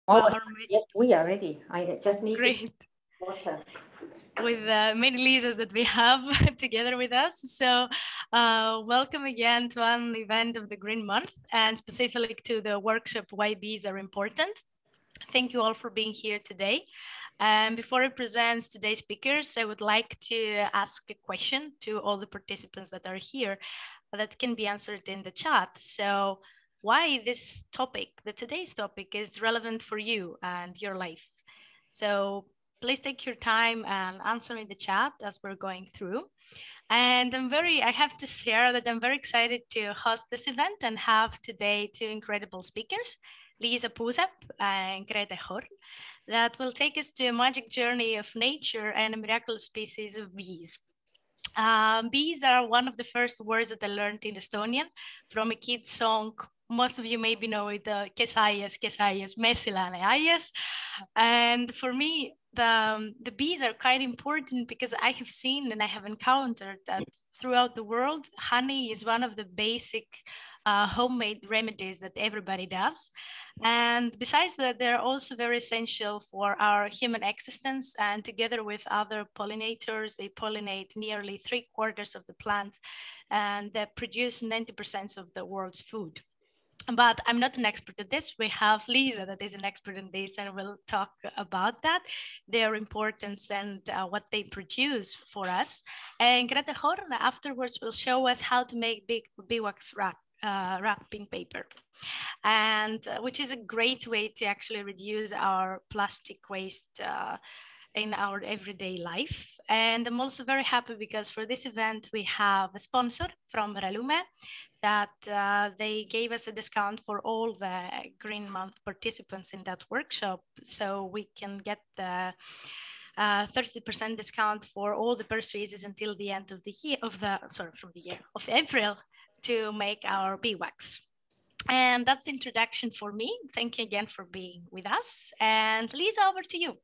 Well, Yes, we are ready. I just need great. water. With many Lisas that we have together with us. So welcome again to an event of the Green Month and specifically to the workshop Why Bees Are Important. Thank you all for being here today. And before I present today's speakers, I would like to ask a question to all the participants that are here that can be answered in the chat. So why this topic, today's topic, is relevant for you and your life. So please take your time and answer in the chat as we're going through. And I have to share that I'm very excited to host this event and have today two incredible speakers, Liisa Puusepp and Grete Horn, that will take us to a magic journey of nature and a miraculous species of bees. Bees are one of the first words that I learned in Estonian from a kid's song. Most of you maybe know it, kes aias, messilane aias. And for me, the bees are quite important because I have seen and I have encountered that throughout the world, honey is one of the basic homemade remedies that everybody does. And besides that, they're also very essential for our human existence. And together with other pollinators, they pollinate nearly 3/4 of the plants and they produce 90% of the world's food. But I'm not an expert at this. We have Liisa that is an expert in this and we'll talk about that, their importance and what they produce for us. And Grete Horn afterwards will show us how to make big beeswax wrapping paper, and which is a great way to actually reduce our plastic waste in our everyday life. And I'm also very happy because for this event, we have a sponsor from Relume that they gave us a discount for all the Green Month participants in that workshop. So we can get the 30% discount for all the purchases until the end of the year, of April, to make our beeswax. And that's the introduction for me. Thank you again for being with us. And Liisa, over to you.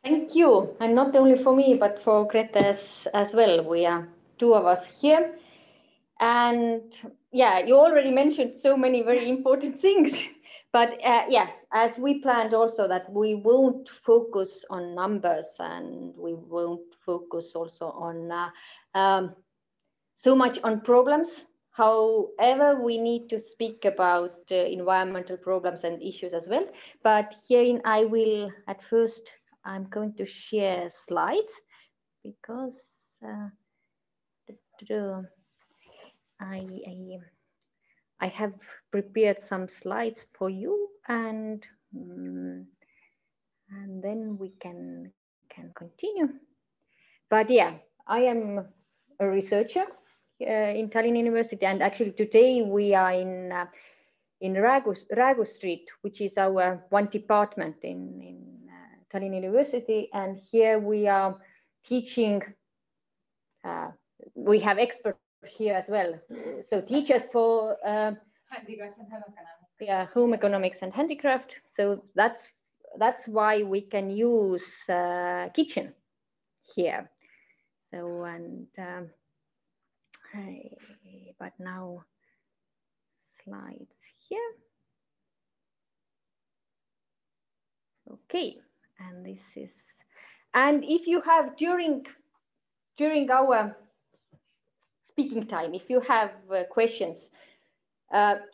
Thank you. And not only for me, but for Grete as well. We are two of us here. And yeah, you already mentioned so many very important things. But yeah, as we planned also that we won't focus on numbers and we won't focus also on so much on problems. However, we need to speak about environmental problems and issues as well. But here I will, at first, I'm going to share slides because I have prepared some slides for you, and then we can continue. But yeah, I am a researcher in Tallinn University, and actually today we are in Ragu Street, which is our one department in Tallinn University, and here we are teaching. We have experts here as well, so teachers for home economics and handicraft. So that's why we can use kitchen here. So but now slides here. Okay, and this is, and if you have during our speaking time, if you have questions,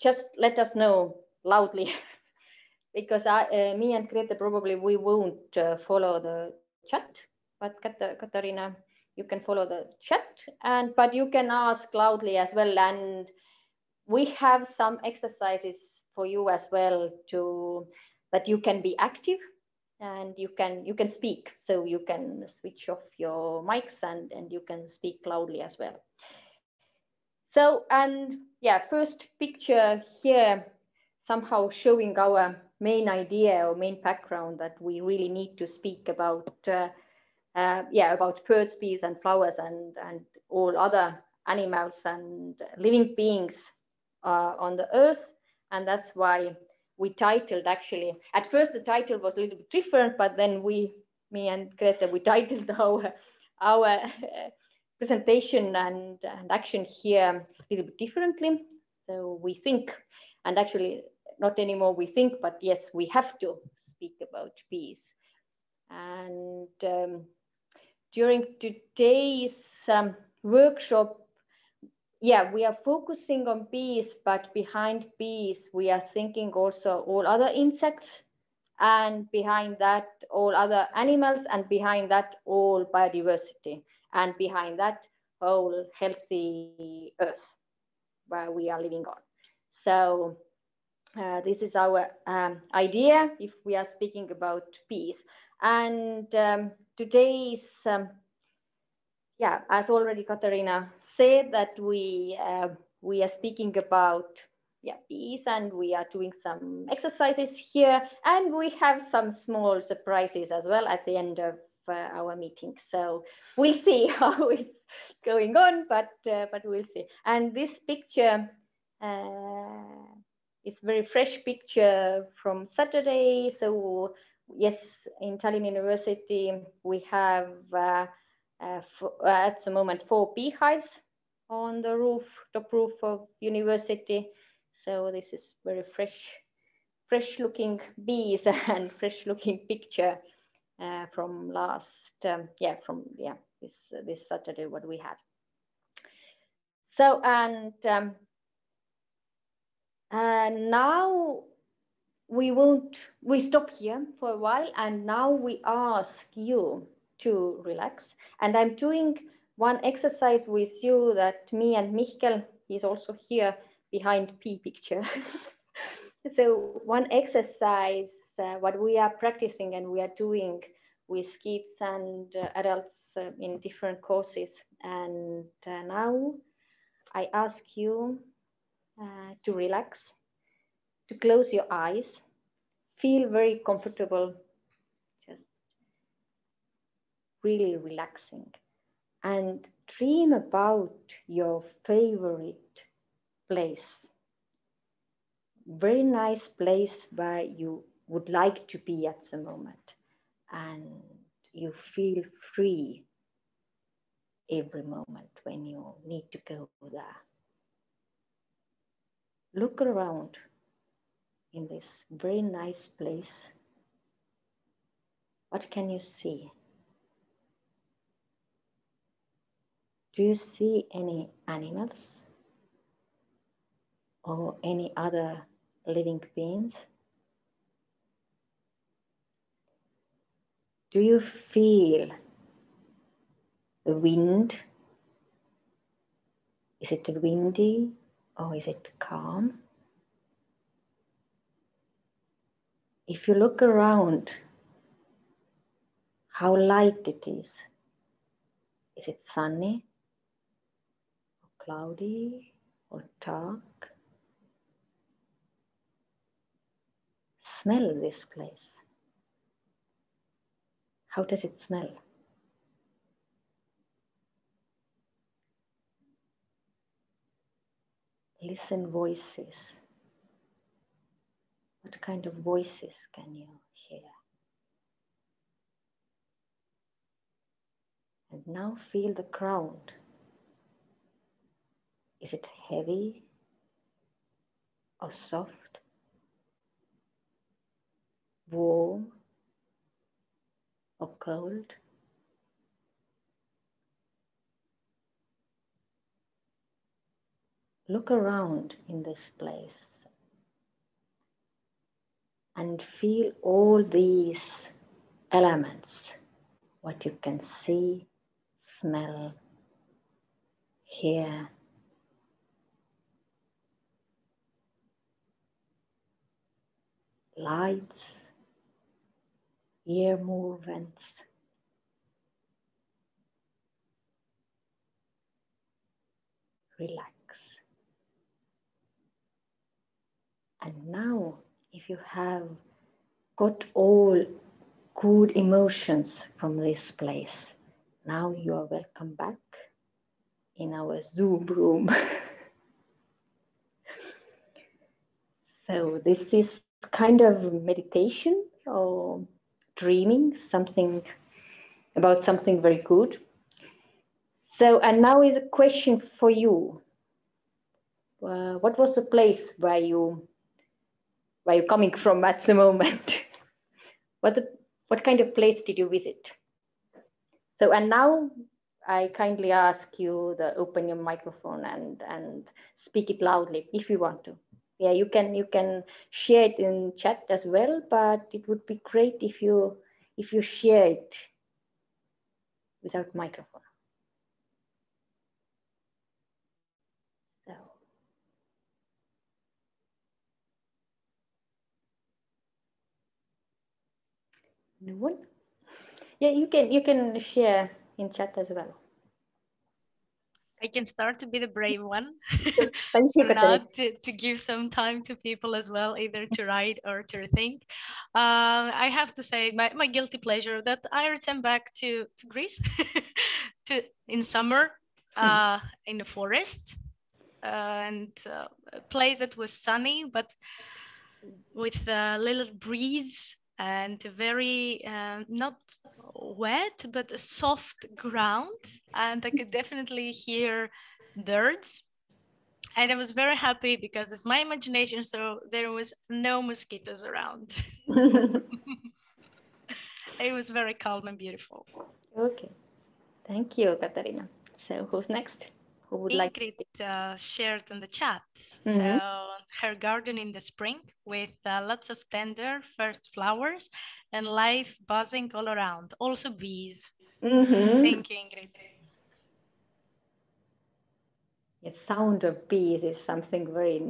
just let us know loudly, because me and Grete probably we won't follow the chat, but Katariina, you can follow the chat, but you can ask loudly as well. And we have some exercises for you as well that you can be active and you can speak. So you can switch off your mics and you can speak loudly as well. So, and yeah, first picture here somehow showing our main idea or main background that we really need to speak about about birds, bees and flowers and all other animals and living beings on the earth. And that's why we titled, actually, at first the title was a little bit different, but then me and Grete, we titled our presentation and action here a little bit differently. So we think, and actually not anymore we think, but yes, we have to speak about bees. And during today's workshop, yeah, we are focusing on bees, but behind bees, we are thinking also all other insects, and behind that, all other animals, and behind that, all biodiversity, and behind that, whole healthy earth where we are living on. So this is our idea if we are speaking about bees. And today's, yeah, as already Katarina said, that we are speaking about bees, and we are doing some exercises here, and we have some small surprises as well at the end of our meeting. So we'll see how it's going on, but we'll see. And this picture is very fresh picture from Saturday. So yes, in Tallinn University we have at the moment 4 beehives on the roof, top roof of university. So this is very fresh looking bees and fresh looking picture from last this Saturday what we had. So and now we stop here for a while, and now we ask you to relax. And I'm doing one exercise with you that me and Mihkel, he's also here behind P picture. So one exercise, what we are practicing and we are doing with kids and adults in different courses. And now I ask you to relax, to close your eyes, feel very comfortable, just really relaxing, and dream about your favorite place. Very nice place where you would like to be at the moment, and you feel free every moment when you need to go there. Look around in this very nice place. What can you see? Do you see any animals or any other living beings? Do you feel the wind? Is it windy or is it calm? If you look around, how light it is. Is it sunny or cloudy or dark? Smell this place. How does it smell? Listen voices. What kind of voices can you hear? And now feel the ground. Is it heavy or soft? Warm or cold? Look around in this place and feel all these elements, what you can see, smell, hear. Lights, ear movements. Relax. And now, if you have got all good emotions from this place, now you are welcome back in our Zoom room. So this is kind of meditation or dreaming, something about something very good. So, and now is a question for you. What was the place where you where you're coming from at the moment. What kind of place did you visit? So, and now I kindly ask you to open your microphone and speak it loudly if you want to. Yeah, you can share it in chat as well, but it would be great if you share it without microphone. So. No one? Yeah, you can share in chat as well. I can start to be the brave one. Thank you, Not to give some time to people as well, either to write or to think. I have to say my guilty pleasure that I return back to Greece in summer in the forest and a place that was sunny but with a little breeze and very not wet but a soft ground, and I could definitely hear birds, and I was very happy because it's my imagination, so there was no mosquitoes around. It was very calm and beautiful. Okay, thank you, Katarina. So who's next? Who would like? Ingrid shared in the chat. So her garden in the spring with lots of tender first flowers and life buzzing all around. Also bees. Thank you, Ingrid. The sound of bees is something very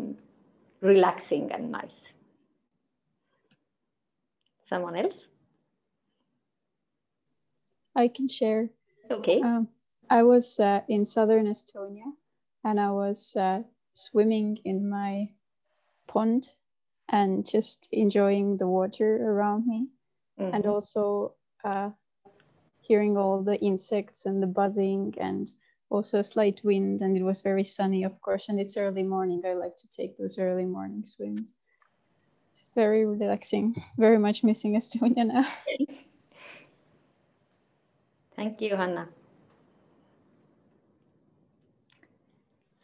relaxing and nice. Someone else? I can share. Okay. I was in southern Estonia, and I was swimming in my pond and just enjoying the water around me, and also hearing all the insects and the buzzing, and also a slight wind, and it was very sunny, of course, and it's early morning. I like to take those early morning swims. It's very relaxing. Very much missing Estonia now. Thank you, Hanna.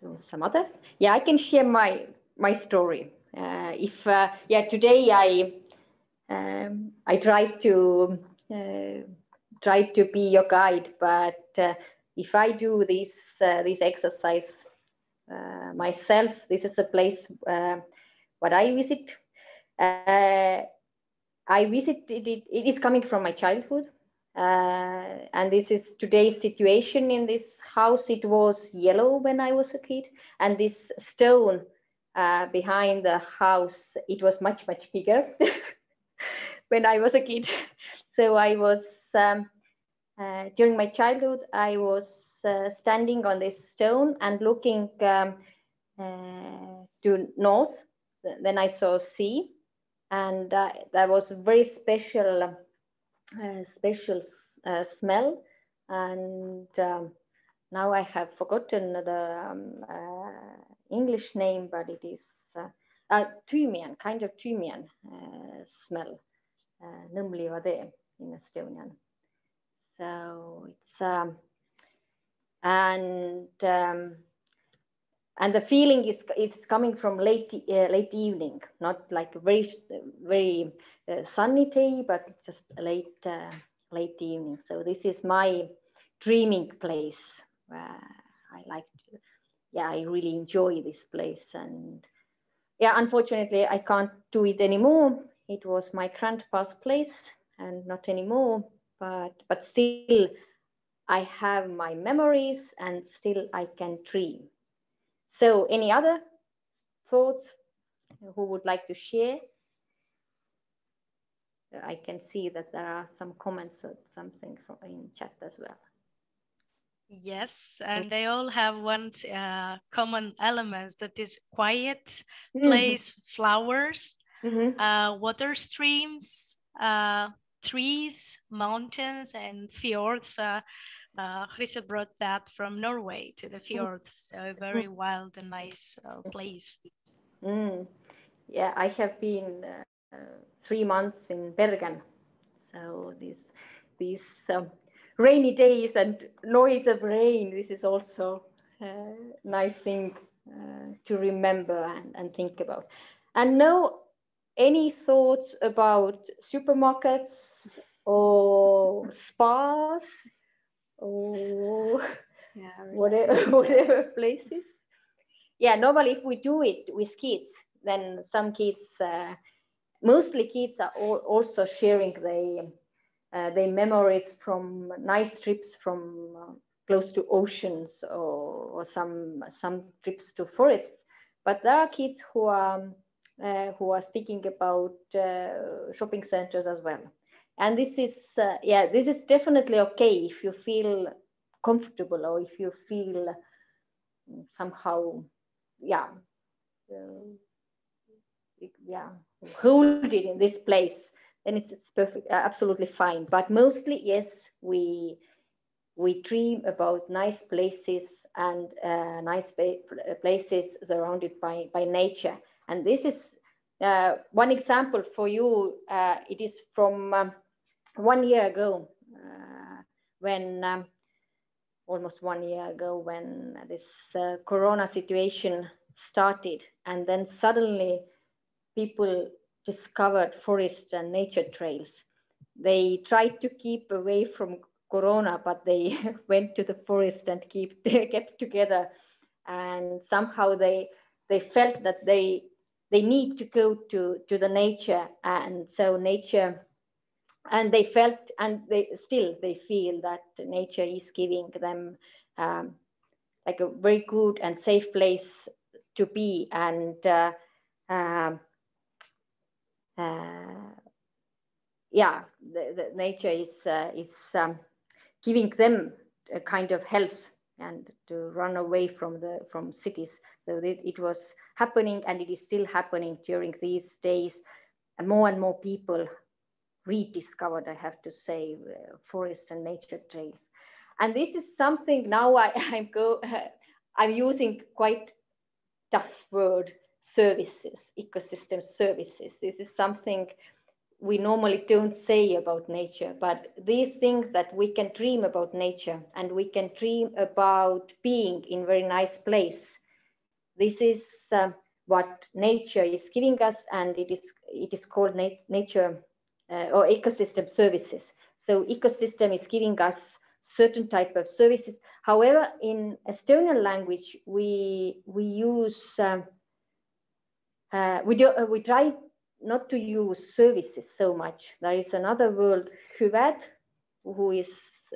So some other? Yeah, I can share my story. Today I tried to be your guide, but if I do this exercise myself, this is a place what I visit. I visited it. It is coming from my childhood. And this is today's situation in this house. It was yellow when I was a kid, and this stone behind the house, it was much bigger when I was a kid. So I was during my childhood, I was standing on this stone and looking to north. So then I saw sea, and that was a very special smell, and now I have forgotten the English name, but it is thymian, kind of thymian smell, numliva in Estonian. So it's and the feeling is it's coming from late evening, not like a very sunny day, but just late evening. So this is my dreaming place where I like to. Yeah, I really enjoy this place, and yeah, unfortunately I can't do it anymore. It was my grandpa's place, and not anymore. But still, I have my memories, and still I can dream. So any other thoughts who would like to share? I can see that there are some comments or something in chat as well. Yes, and they all have one common element, that is quiet place, flowers, water streams, trees, mountains, and fjords. Chrissa brought that from Norway to the fjords, so a very wild and nice place. Yeah, I have been 3 months in Bergen, so these rainy days and noise of rain, this is also a nice thing to remember and think about. And now any thoughts about supermarkets or spas or whatever places? Yeah, normally if we do it with kids, then some kids, mostly kids are also sharing their memories from nice trips from close to oceans or some trips to forests. But there are kids who are speaking about shopping centers as well. And this is this is definitely okay if you feel comfortable or if you feel somehow hold it in this place, then it's perfect, absolutely fine. But mostly, yes, we dream about nice places and nice places surrounded by nature. And this is one example for you. It is from 1 year ago, when almost 1 year ago, when this corona situation started, and then suddenly people discovered forest and nature trails. They tried to keep away from corona, but they went to the forest and kept together, and somehow they felt that they need to go to the nature. And so nature, and they felt, and they feel that nature is giving them like a very good and safe place to be. And the nature is giving them a kind of health and to run away from cities. So it was happening, and it is still happening during these days. And more people rediscovered, I have to say, forests and nature trails. And this is something now I'm using quite tough word, services, ecosystem services. This is something we normally don't say about nature, but these things that we can dream about nature, and we can dream about being in very nice place. This is what nature is giving us, and it is called nature or ecosystem services. So ecosystem is giving us certain type of services. However, in Estonian language, we use we try not to use services so much. There is another word, hüved. Who is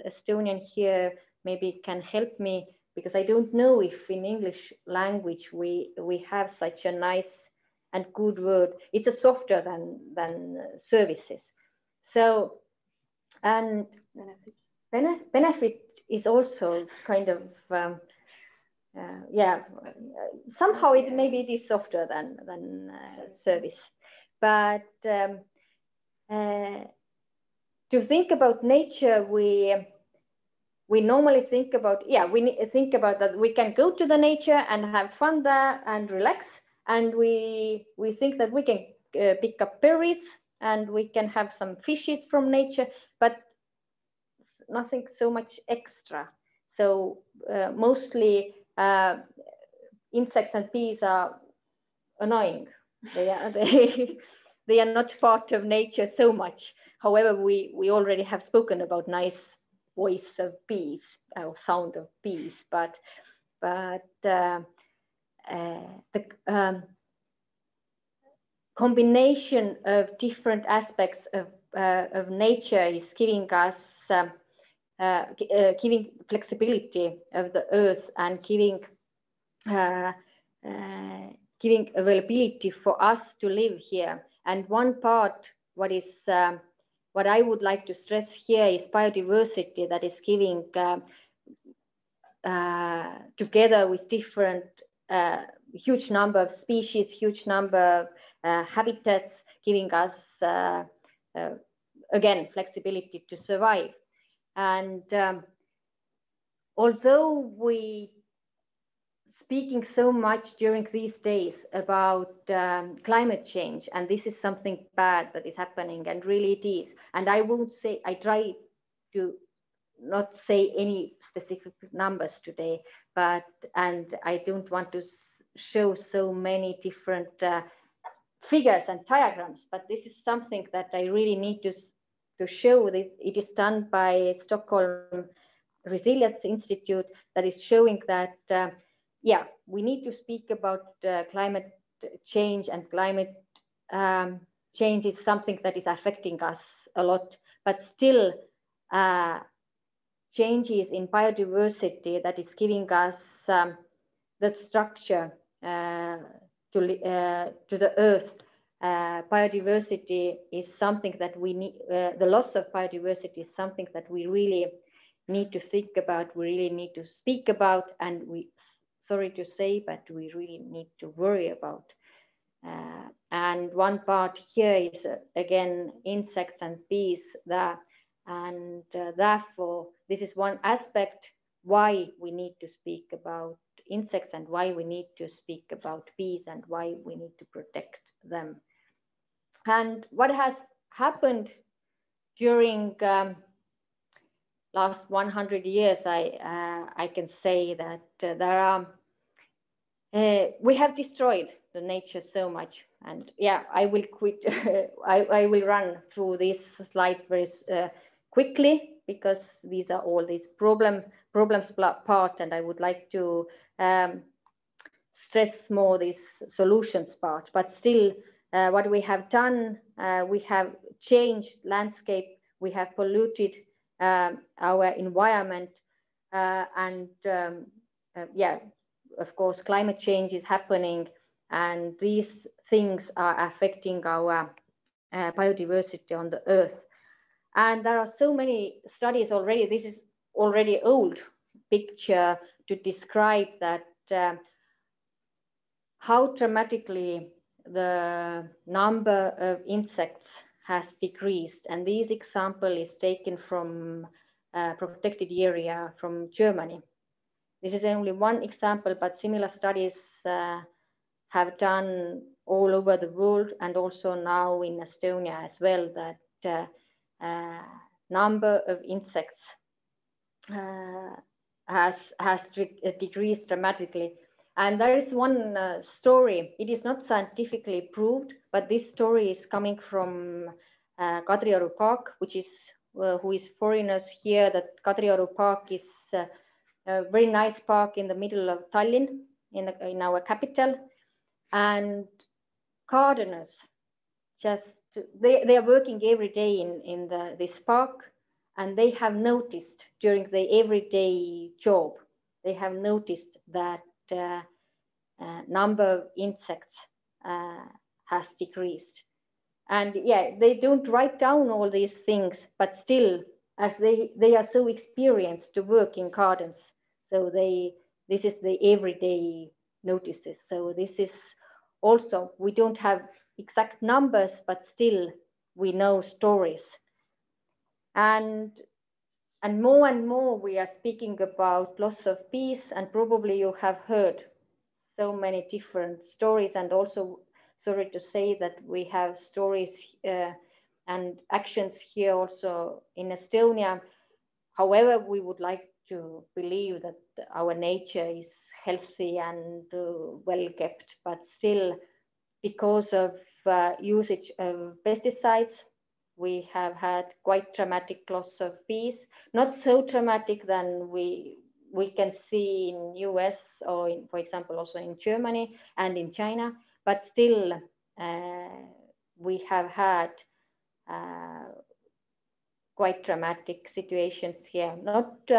Estonian here maybe can help me, because I don't know if in English language we have such a nice and good word. It's a softer than services. So, and benefit is also kind of somehow maybe it is softer than service. But to think about nature, we normally think about think about that we can go to the nature and have fun there and relax, and we think that we can pick up berries and we can have some fishes from nature, but nothing so much extra. So mostly insects and bees are annoying. They are not part of nature so much. However, we already have spoken about nice voice of bees or sound of bees, but the combination of different aspects of nature is giving us giving flexibility of the earth, and giving availability for us to live here. And one part, what I would like to stress here, is biodiversity, that is giving together with different huge number of species, huge number of habitats, giving us again flexibility to survive. And although we speaking so much during these days about climate change, and this is something bad that is happening, and really it is. And I won't say, I try to not say any specific numbers today, and I don't want to show so many different figures and diagrams, but this is something that I really need to show. That it is done by Stockholm Resilience Institute, that is showing that, yeah, we need to speak about climate change, and climate change is something that is affecting us a lot, but still changes in biodiversity that is giving us the structure to the earth. Biodiversity is something that we need, the loss of biodiversity is something that we really need to think about, we really need to speak about, and sorry to say, but we really need to worry about. And one part here is again insects and bees, and therefore this is one aspect why we need to speak about insects, and why we need to speak about bees, and why we need to protect them. And what has happened during last 100 years, I can say that there are we have destroyed the nature so much. And yeah, I will quit. I will run through these slides very quickly, because these are all these problems part, and I would like to stress more this solutions part. But still, what we have done, we have changed landscape, we have polluted our environment, and yeah, of course, climate change is happening, and these things are affecting our biodiversity on the earth. And there are so many studies already. This is already old picture to describe that how dramatically the number of insects has decreased. And this example is taken from a protected area from Germany. This is only one example, but similar studies have done all over the world, and also now in Estonia as well, that number of insects has decreased dramatically. And there is one story, it is not scientifically proved, but this story is coming from Kadrioru Park, which is, who is foreigners here, that Kadrioru Park is a very nice park in the middle of Tallinn, in our capital. And gardeners just, they are working every day in this park, and they have noticed during the everyday job, they have noticed that number of insects has decreased. And yeah, they don't write down all these things, but still, as they are so experienced to work in gardens, so this is the everyday notices. So this is also, we don't have exact numbers, but still we know stories. And more we are speaking about loss of bees, and probably you have heard so many different stories. And also, sorry to say that we have stories and actions here also in Estonia. However, we would like to believe that our nature is healthy and well kept, but still, because of usage of pesticides, we have had quite dramatic loss of bees. Not so dramatic than we can see in US, or in, for example, also in Germany and in China, but still we have had quite dramatic situations here. Not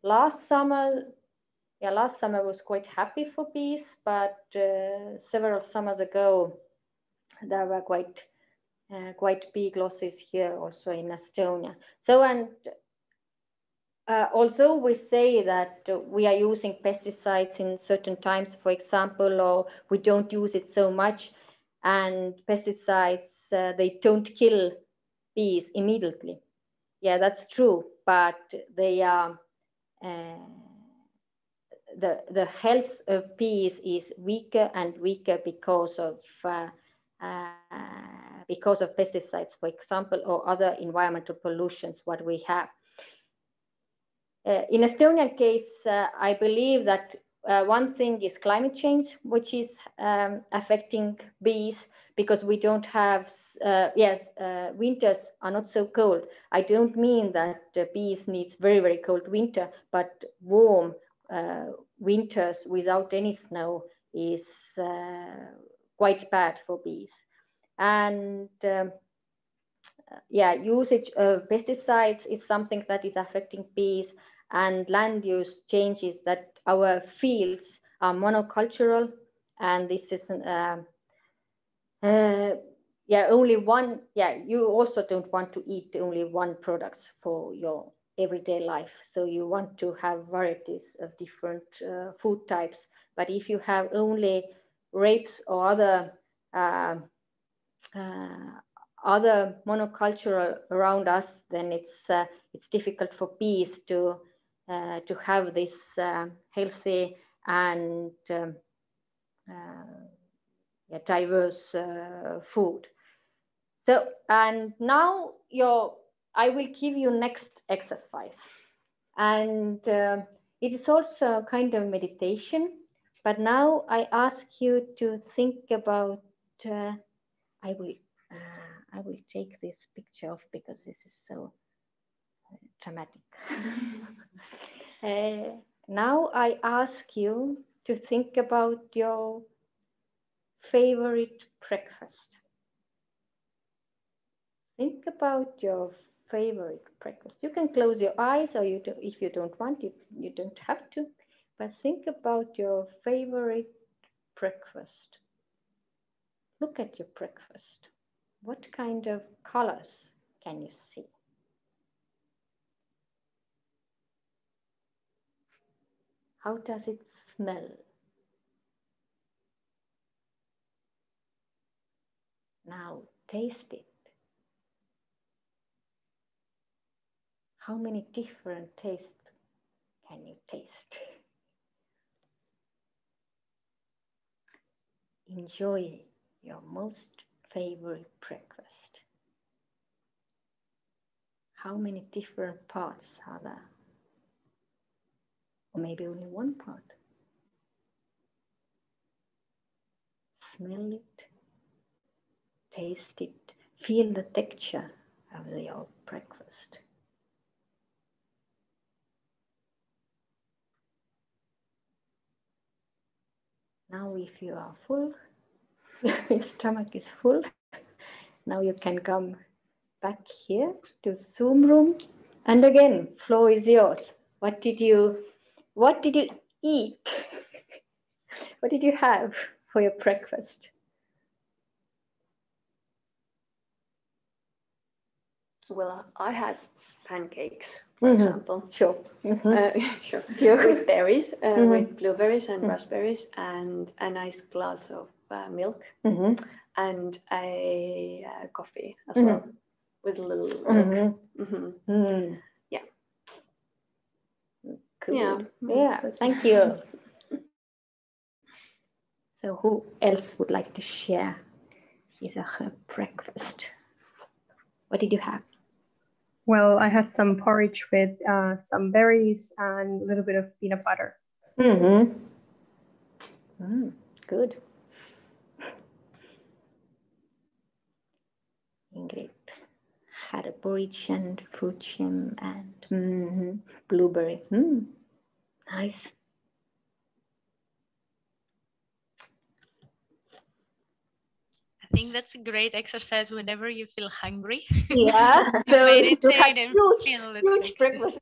last summer, yeah, last summer was quite happy for bees, but several summers ago, there were quite big losses here also in Estonia. So, and although we say that we are using pesticides in certain times, for example, or we don't use it so much, and pesticides, they don't kill bees immediately. Yeah, that's true, but they are, the health of bees is weaker and weaker because of pesticides, for example, or other environmental pollutions what we have. In Estonian case, I believe that One thing is climate change, which is affecting bees because we don't have, winters are not so cold. I don't mean that bees needs very, very cold winter, but warm winters without any snow is quite bad for bees. And usage of pesticides is something that is affecting bees, and land use changes that our fields are monocultural, and this is only one. You also don't want to eat only one products for your everyday life, so you want to have varieties of different food types. But if you have only grapes or other monoculture around us, then it's difficult for bees to have this healthy and diverse food. So, and now I will give you next exercise, and it is also kind of meditation. But now I ask you to think about. I will take this picture off because this is so dramatic. Now I ask you to think about your favorite breakfast. Think about your favorite breakfast. You can close your eyes, or if you don't want, you don't have to. But think about your favorite breakfast. Look at your breakfast. What kind of colors can you see? How does it smell? Now taste it. How many different tastes can you taste? Enjoy your most favorite breakfast. How many different parts are there? Or maybe only one part. Smell it, taste it, feel the texture of your breakfast. Now if you are full, your stomach is full, now you can come back here to Zoom room. And again, floor is yours. What did you eat? What did you have for your breakfast? Well, I had pancakes, for example. Sure. Sure. With berries, with blueberries and raspberries, and a nice glass of milk, and a coffee as well, with a little milk. Yeah. Cool. Yeah. Thank you. So, who else would like to share his or her breakfast? What did you have? Well, I had some porridge with some berries and a little bit of peanut butter. Good. Ingrid had a porridge and fruit jam and blueberry. Nice. I think that's a great exercise whenever you feel hungry. Yeah. So meditate and feel it. Huge breakfast.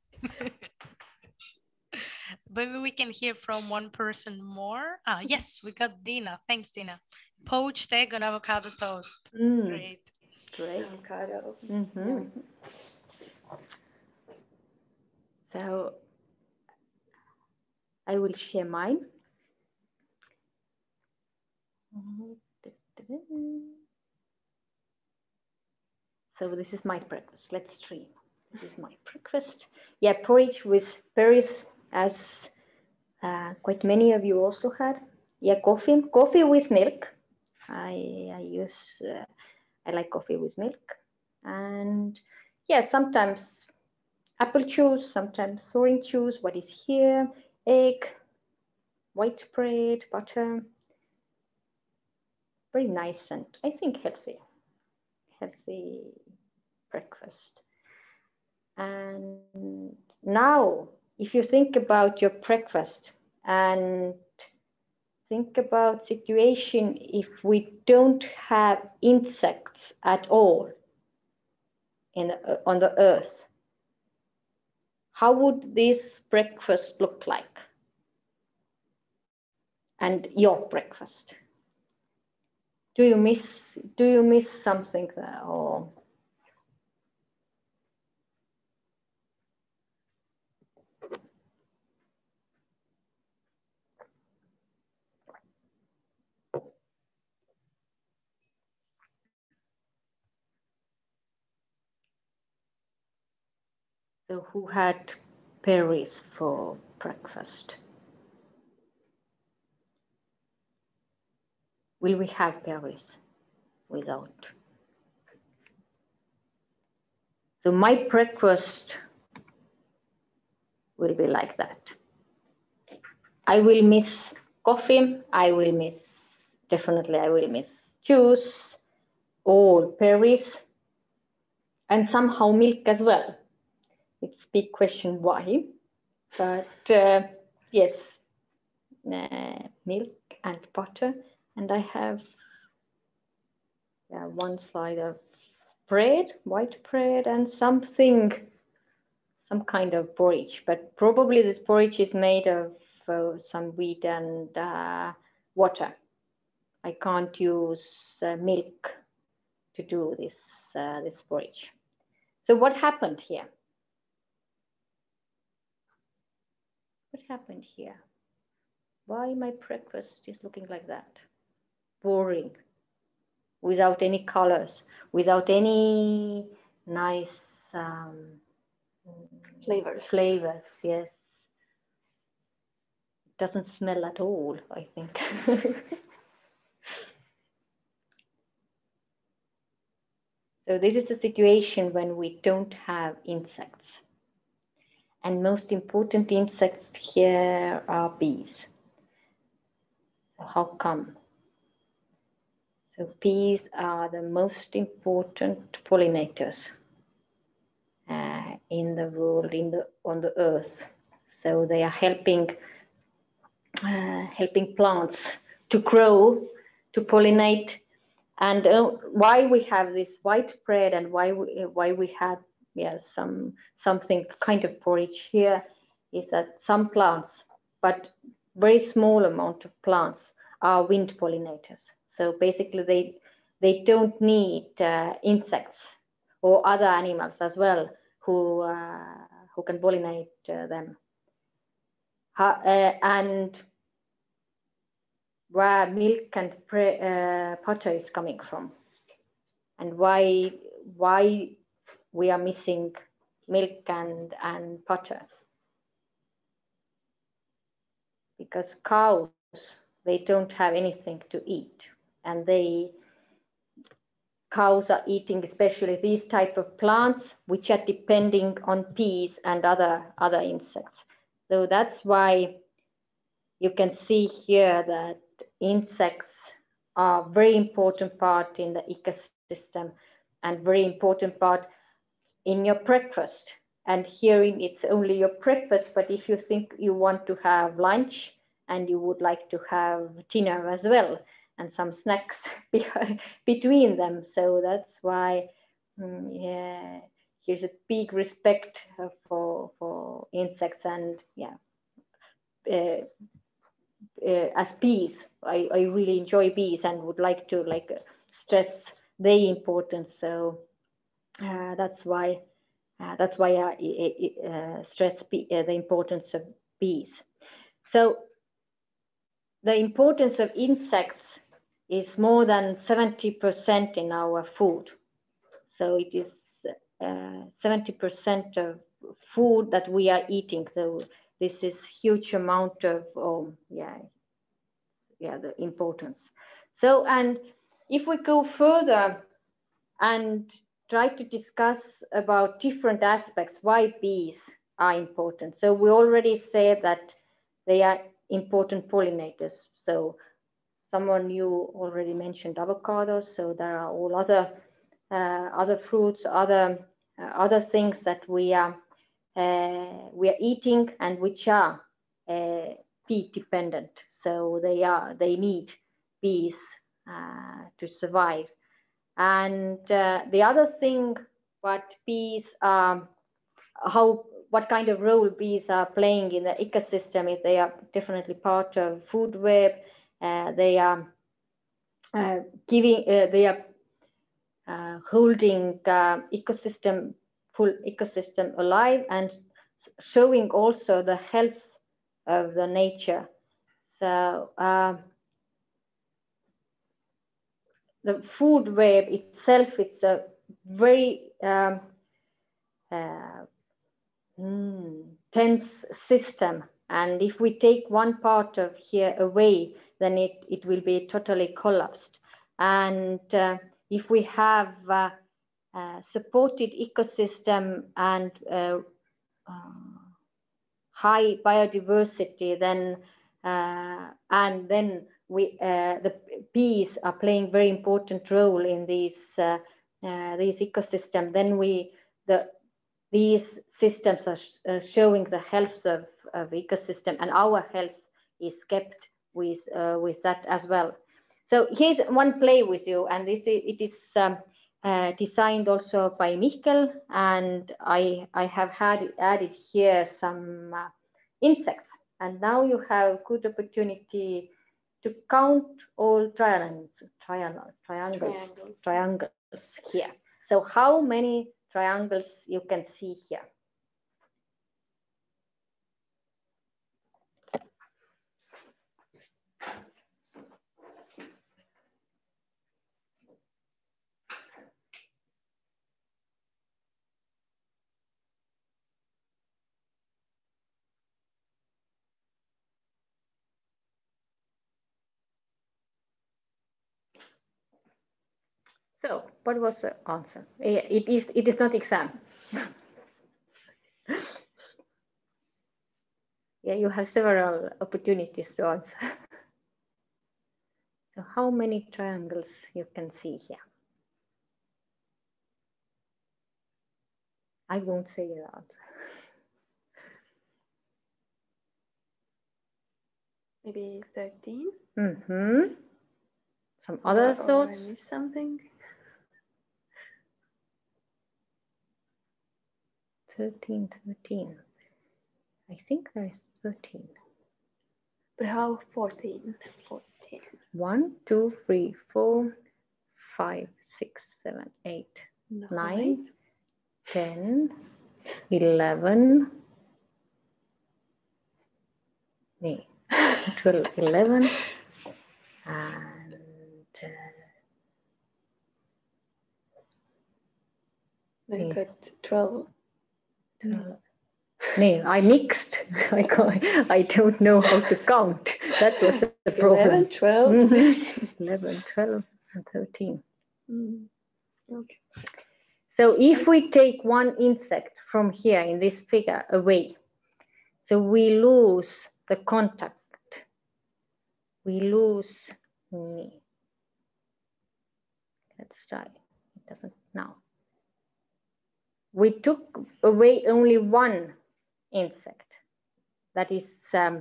Maybe we can hear from one person more. Yes, we got Dina. Thanks, Dina. Poached egg on avocado toast. Great. Avocado. So I will share mine. So this is my breakfast. Let's stream. This is my breakfast. Yeah, porridge with berries, as quite many of you also had. Yeah, coffee with milk. I like coffee with milk, and yeah, sometimes apple juice, sometimes orange juice. What is here? Egg, white bread, butter. Very nice and I think healthy breakfast. And now, if you think about your breakfast and think about situation if we don't have insects at all on the earth, how would this breakfast look like? And your breakfast? Do you miss something there, or? So who had berries for breakfast? Will we have berries without? So my breakfast will be like that. I will miss coffee. I will miss juice, all berries, and somehow milk as well. It's a big question why, but yes, milk and butter, and I have one slice of bread, white bread, and some kind of porridge, but probably this porridge is made of some wheat and water. I can't use milk to do this porridge. So what happened here? What happened here? Why my breakfast is looking like that? Boring, without any colors, without any nice flavors, yes. It doesn't smell at all, I think. So this is a situation when we don't have insects. And most important insects here are bees. How come? So bees are the most important pollinators in the world, on the earth. So they are helping plants to grow, to pollinate. And why we have this white bread and why we have something kind of porridge here is that some plants, but very small amount of plants, are wind pollinators. So basically they don't need insects or other animals as well who can pollinate them. And where milk and butter is coming from, and why we are missing milk and butter. Because cows, they don't have anything to eat, and cows are eating especially these type of plants which are depending on bees and other insects. So that's why you can see here that insects are a very important part in the ecosystem and very important part in your breakfast. And here it's only your breakfast, but if you think you want to have lunch and you would like to have dinner as well and some snacks between them. So that's why here's a big respect for insects and as bees. I really enjoy bees and would like to stress their importance. So that's why I stress the importance of bees. So the importance of insects is more than 70% in our food. So it is 70% of food that we are eating. So this is huge amount of the importance. So, and if we go further and try to discuss about different aspects why bees are important. So we already said that they are important pollinators. So someone you already mentioned avocados. So there are all other fruits, other things that we are eating and which are bee dependent. So they need bees to survive. And the other thing, what bees what kind of role bees are playing in the ecosystem is they are definitely part of food web. They are holding full ecosystem alive and showing also the health of the nature. So the food web itself, it's a very tense system, and if we take one part of here away, then it will be totally collapsed. And if we have supported ecosystem and high biodiversity, then the bees are playing very important role in these ecosystem. Then these systems are showing the health of ecosystem, and our health is kept with that as well. So here's one play with you, and it is designed also by Mihkel, and I have added here some insects, and now you have good opportunity to count all triangles here. So how many triangles you can see here? So what was the answer? It is not exam. Yeah, you have several opportunities to answer. So how many triangles you can see here? I won't say the answer. Maybe 13. Mm-hmm. Some other thoughts? I missed something. 13. I think there is 13. But how 14? 14. 1, 2, 3, 4, 5, 6, 7, 8, 9, 10, 11, 12, 11, and I got 12. No, I mixed. I don't know how to count. That was the problem. 11, 12, 13. 11, 12, and 13. Okay. So if we take one insect from here in this figure away, so we lose the contact. We lose me. Let's try. It doesn't now. We took away only one insect that is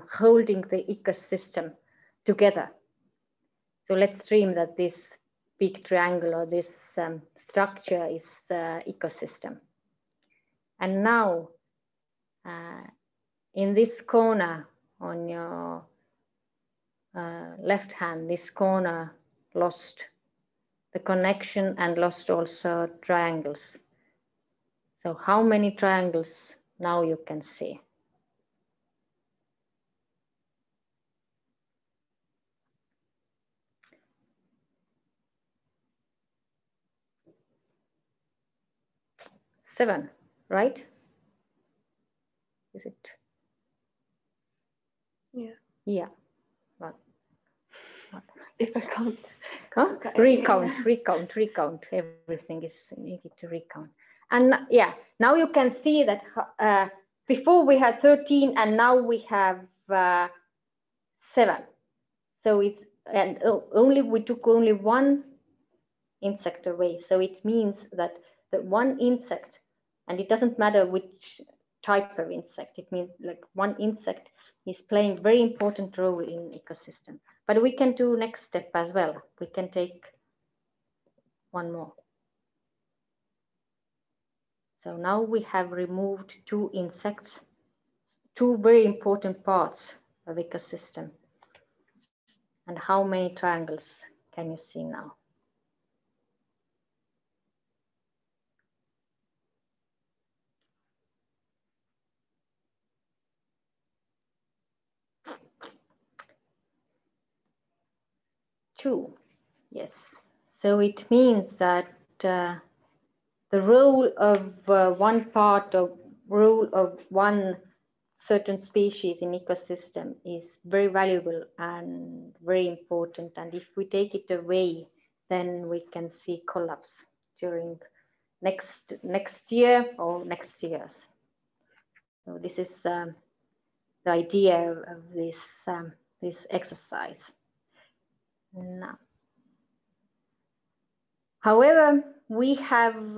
holding the ecosystem together. So let's dream that this big triangle or this structure is the ecosystem. And now in this corner on your left hand, this corner lost the connection and lost also triangles. So how many triangles now you can see? Seven, right? Is it? Yeah. Yeah. What? If I count. Huh? Recount. Everything is needed to recount. And yeah, now you can see that before we had 13 and now we have 7. So it's, and only we took only one insect away. So it means that the one insect, and it doesn't matter which type of insect, it means like one insect is playing very important role in ecosystem. But we can do next step as well. We can take one more. So now we have removed 2 insects, 2 very important parts of ecosystem. And how many triangles can you see now? Two, yes. So it means that the role of one part of role of one certain species in ecosystem is very valuable and very important. And if we take it away, then we can see collapse during next year or next years. So this is the idea of this this exercise. Now, however, we haven't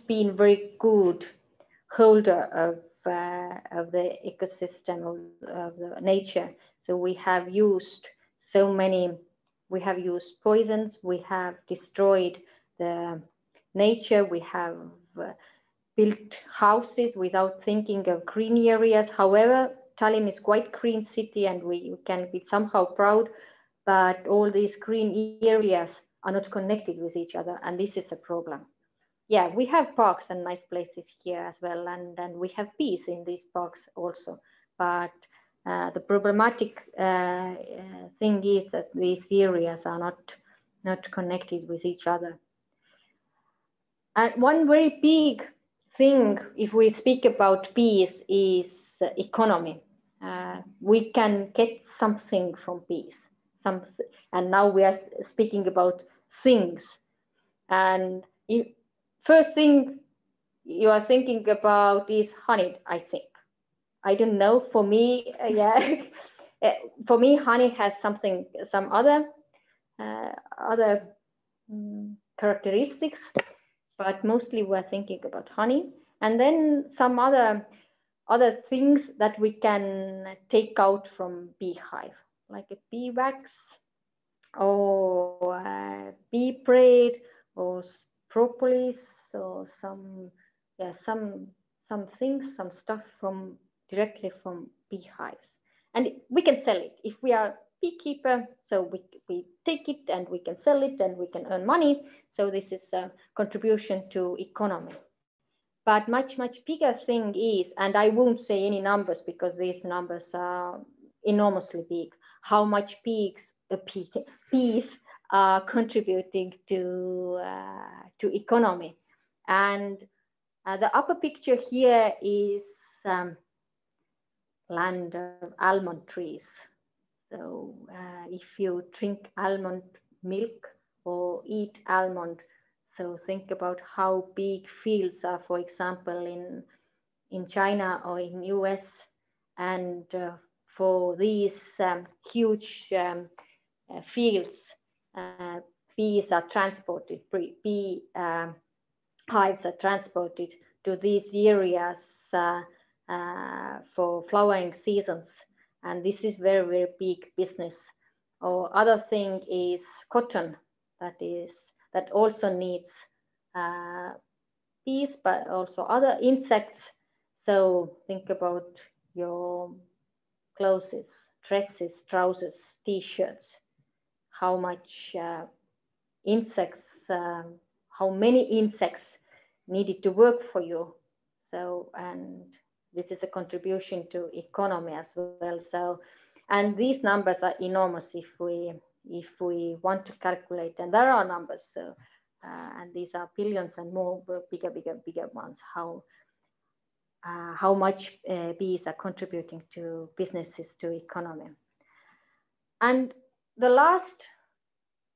been very good holder of the ecosystem of the nature. So we have used so many. We have used poisons. We have destroyed the nature. We have built houses without thinking of green areas. However, Tallinn is quite green city and we can be somehow proud, but all these green areas are not connected with each other, and this is a problem. Yeah, we have parks and nice places here as well, and we have bees in these parks also, but the problematic thing is that these areas are not connected with each other. And one very big thing, if we speak about bees, is economy. We can get something from bees, and now we are speaking about things. And first thing you are thinking about is honey, I think. I don't know, for me, yeah, for me, honey has some other characteristics, but mostly we're thinking about honey. And then some other things that we can take out from beehive, like a bee wax or bee braid or propolis or some things, some stuff from directly from beehives. And we can sell it if we are beekeeper, so we take it and we can sell it and we can earn money. So this is a contribution to economy. But much bigger thing is, and I won't say any numbers because these numbers are enormously big, how much bees are contributing to economy. And the upper picture here is land of almond trees. So if you drink almond milk or eat almond, so think about how big fields are, for example, in China or in US. And for these huge fields, bees are transported, bee hives are transported to these areas for flowering seasons. And this is very big business. Or other thing is cotton, that also needs bees, but also other insects. So think about your clothes, dresses, trousers, t-shirts, how much insects, how many insects needed to work for you. So, and this is a contribution to economy as well. So, and these numbers are enormous if we want to calculate, and there are numbers. So, and these are billions and more, bigger ones. How much bees are contributing to businesses, to economy. And the last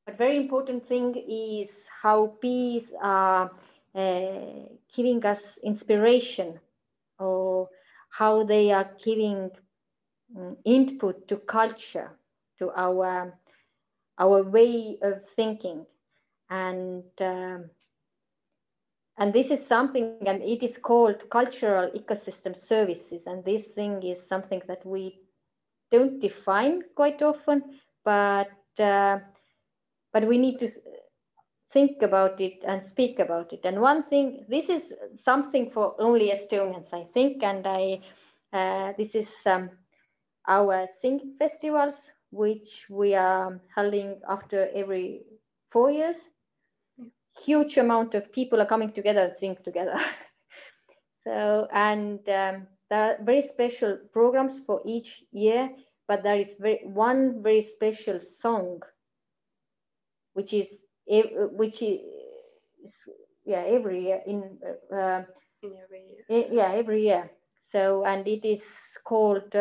but very important thing is how bees are giving us inspiration, or how they are giving input to culture, to our way of thinking. And this is something, and it is called cultural ecosystem services. And this thing is something that we don't define quite often, but we need to think about it and speak about it. And one thing, this is something for only Estonians, I think, and this is our singing festivals, which we are holding after every 4 years. Huge amount of people are coming together and sing together. So, and there are very special programs for each year, but there is one very special song, which is every year every year. So, and it is called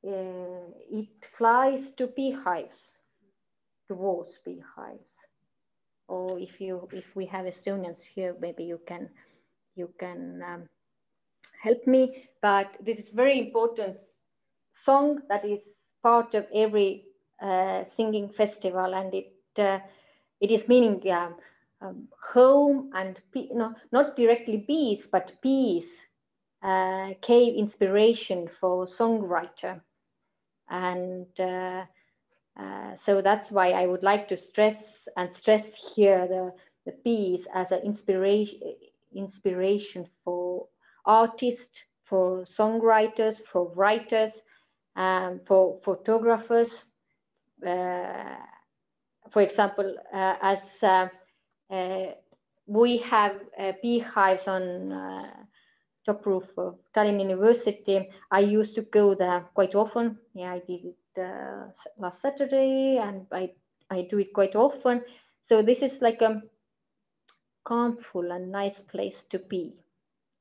It Flies to Beehives, Towards Beehives. Or if we have Estonians here, maybe you can help me. But this is very important song that is part of every singing festival, and it is meaning home and not directly bees, but bees gave inspiration for songwriter. And so that's why I would like to stress here the bees as an inspiration for artists, for songwriters, for writers, for photographers. For example, as we have beehives on top roof of Tallinn University, I used to go there quite often. Yeah, I did it last Saturday, and I do it quite often. So this is like a calmful and nice place to be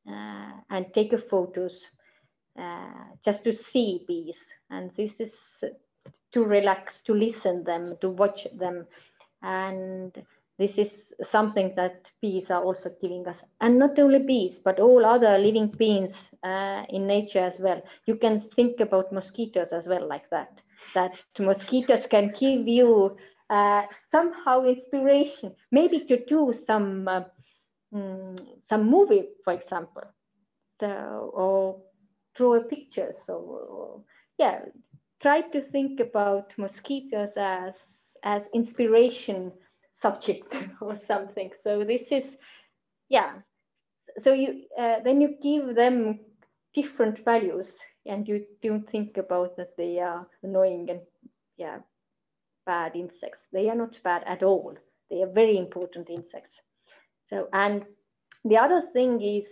and take photos just to see bees. And this is to relax, to listen them, to watch them. And this is something that bees are also giving us. And not only bees, but all other living beings in nature as well. You can think about mosquitoes as well like that. That mosquitoes can give you somehow inspiration, maybe to do some movie, for example. So, or draw pictures. So, yeah, try to think about mosquitoes as inspiration subject or something. So this is, yeah. So you then you give them different values, and you don't think about that they are annoying and bad insects. They are not bad at all. They are very important insects. So, and the other thing is,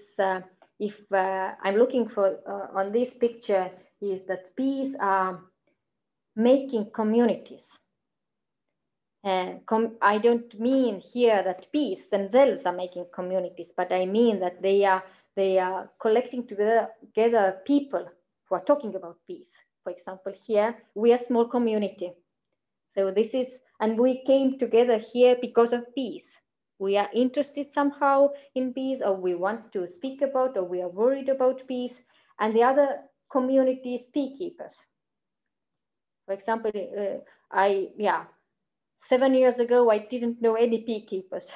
if I'm looking for on this picture, is that bees are making communities. I don't mean here that bees themselves are making communities, but I mean that they are collecting together people who are talking about bees. For example, here we are a small community. So this is, and we came together here because of bees. We are interested somehow in bees, or we want to speak about, or we are worried about bees. And the other community is beekeepers. For example, 7 years ago, I didn't know any beekeepers,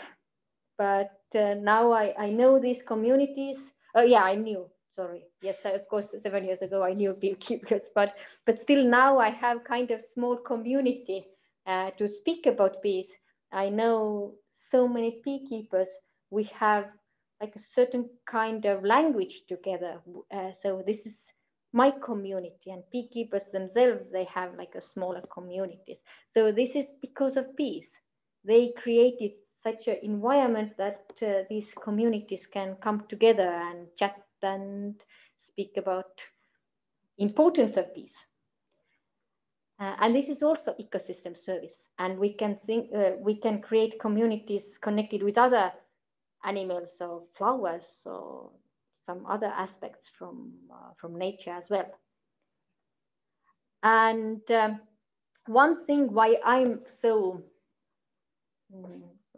but now I know these communities. I knew, sorry. Yes, of course, 7 years ago, I knew beekeepers, but still now I have kind of small community to speak about bees. I know so many beekeepers. We have like a certain kind of language together. So this is my community, and beekeepers themselves, they have like a smaller communities. So this is because of bees. They created such an environment that these communities can come together and chat and speak about importance of bees. And this is also ecosystem service. And we can think, we can create communities connected with other animals or flowers or some other aspects from nature as well. And one thing why I'm so,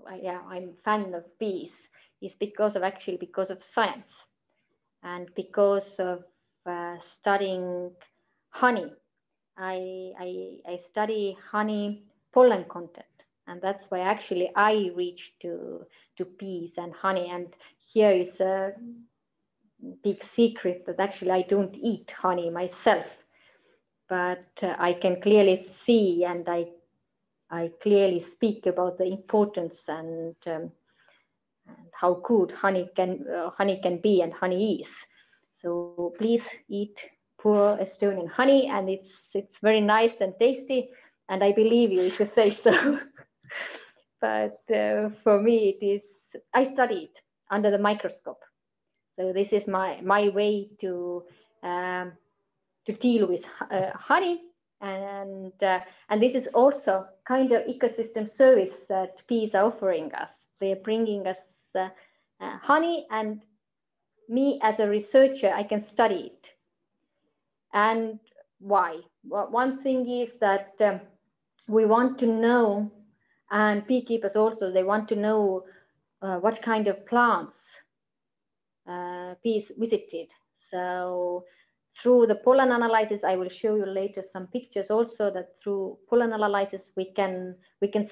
I'm a fan of bees is because of science and because of studying honey. I study honey pollen content, and that's why actually I reached to bees and honey. And here is a big secret that actually I don't eat honey myself, but I can clearly see and I clearly speak about the importance and how good honey can be and honey is. So please eat pure Estonian honey, and it's very nice and tasty, and I believe you if you say so. But for me, it is, I study it under the microscope. So this is my way to deal with honey, and this is also kind of ecosystem service that bees are offering us. They are bringing us honey, and me as a researcher, I can study it. And why? Well, one thing is that we want to know, and beekeepers also, they want to know what kind of plants bees visited. So through the pollen analysis, I will show you later some pictures also, that through pollen analysis we can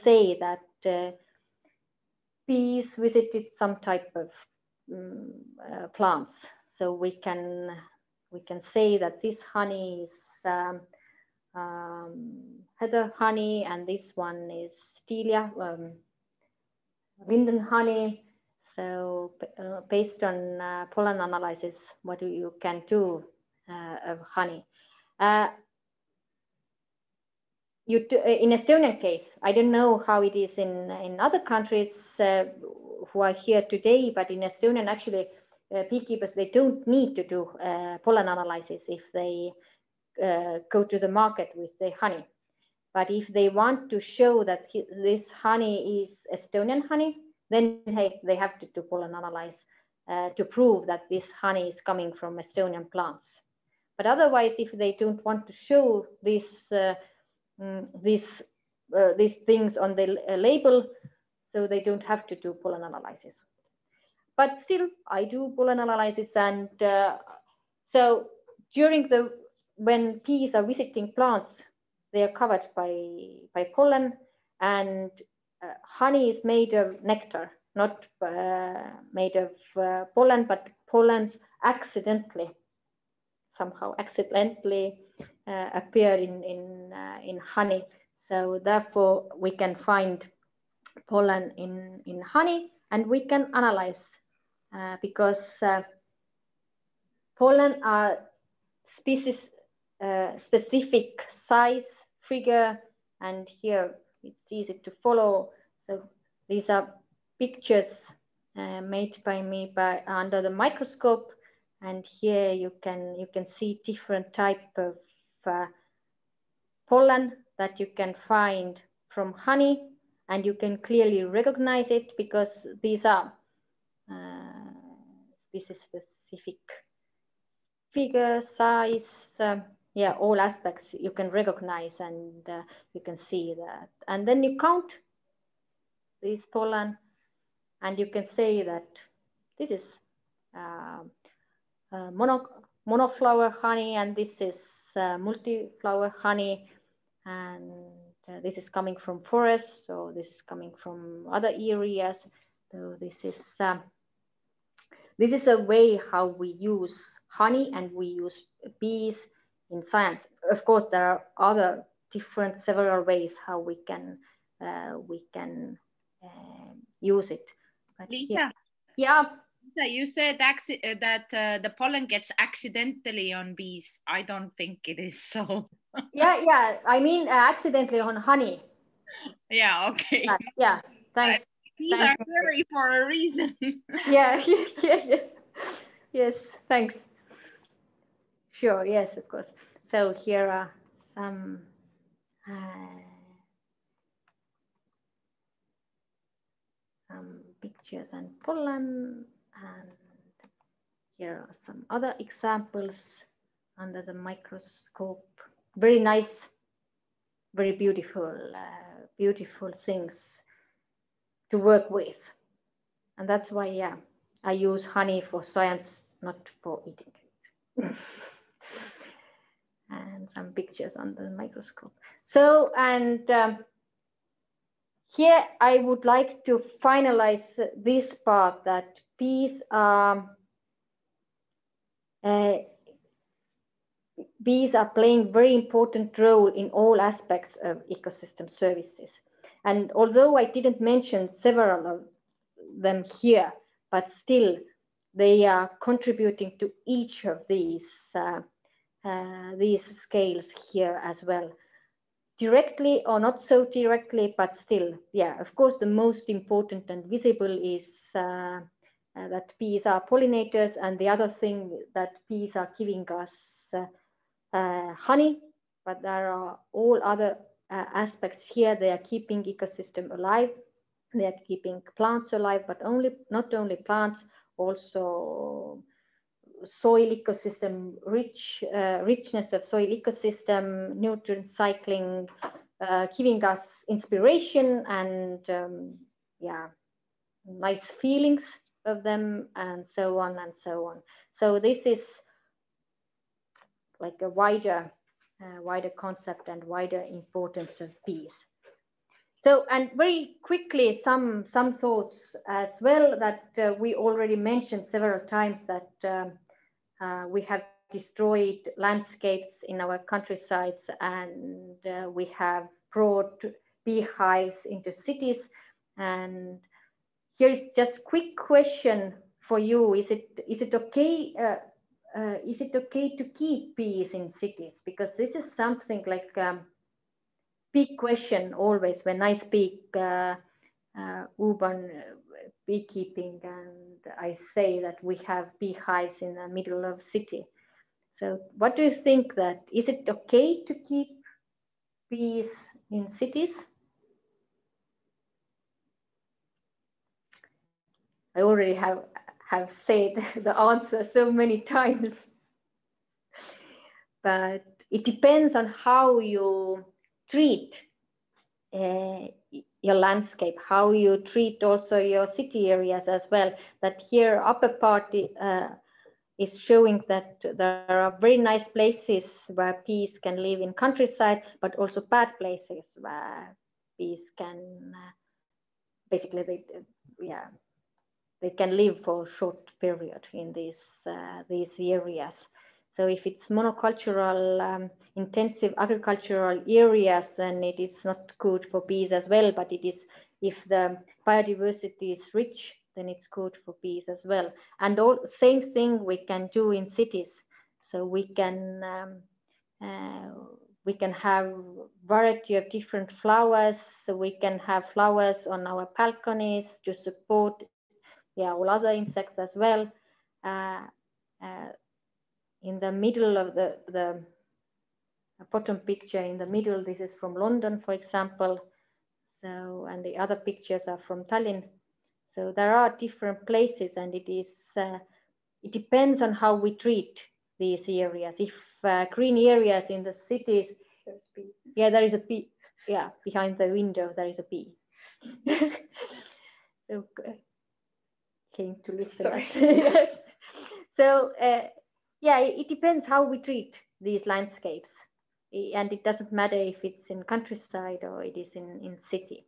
say that bees visited some type of plants. So we can say that this honey is heather honey, and this one is stelia, linden honey. So based on pollen analysis, what you can do of honey. In Estonian case, I don't know how it is in other countries who are here today, but in Estonian, actually, beekeepers, they don't need to do pollen analysis if they go to the market with the honey. But if they want to show that this honey is Estonian honey, then they have to do pollen analysis to prove that this honey is coming from Estonian plants. But otherwise, if they don't want to show these things on the label, so they don't have to do pollen analysis. But still, I do pollen analysis, and so when bees are visiting plants, they are covered by pollen, and honey is made of nectar, not made of pollen, but pollens somehow accidentally appear in honey. So therefore, we can find pollen in honey, and we can analyze because pollen are species specific size, figure, and here it's easy to follow. So these are pictures made by me under the microscope, and here you can see different type of pollen that you can find from honey, and you can clearly recognize it because these are species specific figure, size, yeah, all aspects you can recognize, and you can see that. And then you count these pollen, and you can say that this is monoflower honey, and this is multiflower honey, and this is coming from forests, so this is coming from other areas. So this is a way how we use honey and we use bees in science. Of course, there are other several ways how we can use it. But Lisa, yeah. You said that the pollen gets accidentally on bees. I don't think it is so. yeah. I mean, accidentally on honey. Yeah. Okay. Yeah. Thanks. Bees are hairy for a reason. Yeah. Yes. Thanks. Sure. Yes, of course. So here are some. Some pictures and pollen, and here are some other examples under the microscope. Very nice, very beautiful, beautiful things to work with. And that's why, yeah, I use honey for science, not for eating. And some pictures on the microscope. So, and here I would like to finalize this part, that bees are playing very important role in all aspects of ecosystem services. And although I didn't mention several of them here, but still they are contributing to each of these scales here as well, directly or not so directly, but still, yeah, of course, the most important and visible is that bees are pollinators, and the other thing that bees are giving us honey, but there are all other aspects here. They are keeping ecosystem alive. They are keeping plants alive, but not only plants, also soil ecosystem, richness of soil ecosystem, nutrient cycling, giving us inspiration and yeah, nice feelings of them, and so on and so on. So this is like a wider concept and wider importance of bees. So, and very quickly, some thoughts as well that we already mentioned several times, that we have destroyed landscapes in our countrysides, and we have brought beehives into cities. And here's just a quick question for you: is it okay? Is it okay to keep bees in cities? Because this is something like big question always when I speak urban beekeeping, and I say that we have beehives in the middle of city. So what do you think, that is it okay to keep bees in cities? I already have said the answer so many times, but it depends on how you treat your landscape, how you treat also your city areas as well. That here upper part is showing that there are very nice places where bees can live in countryside, but also bad places where bees can basically they can live for a short period in these areas. So if it's monocultural, intensive agricultural areas, then it is not good for bees as well. But it is, if the biodiversity is rich, then it's good for bees as well. And all same thing we can do in cities. So we can have variety of different flowers. So we can have flowers on our balconies to support all other insects as well. In the middle of the bottom picture, in the middle, this is from London, for example. So, and the other pictures are from Tallinn. So there are different places, and it depends on how we treat these areas. If green areas in the cities, yeah, there is a bee. Yeah, behind the window there is a bee. So, came to listen. Yes. So yeah, it depends how we treat these landscapes, and it doesn't matter if it's in countryside or it is in city.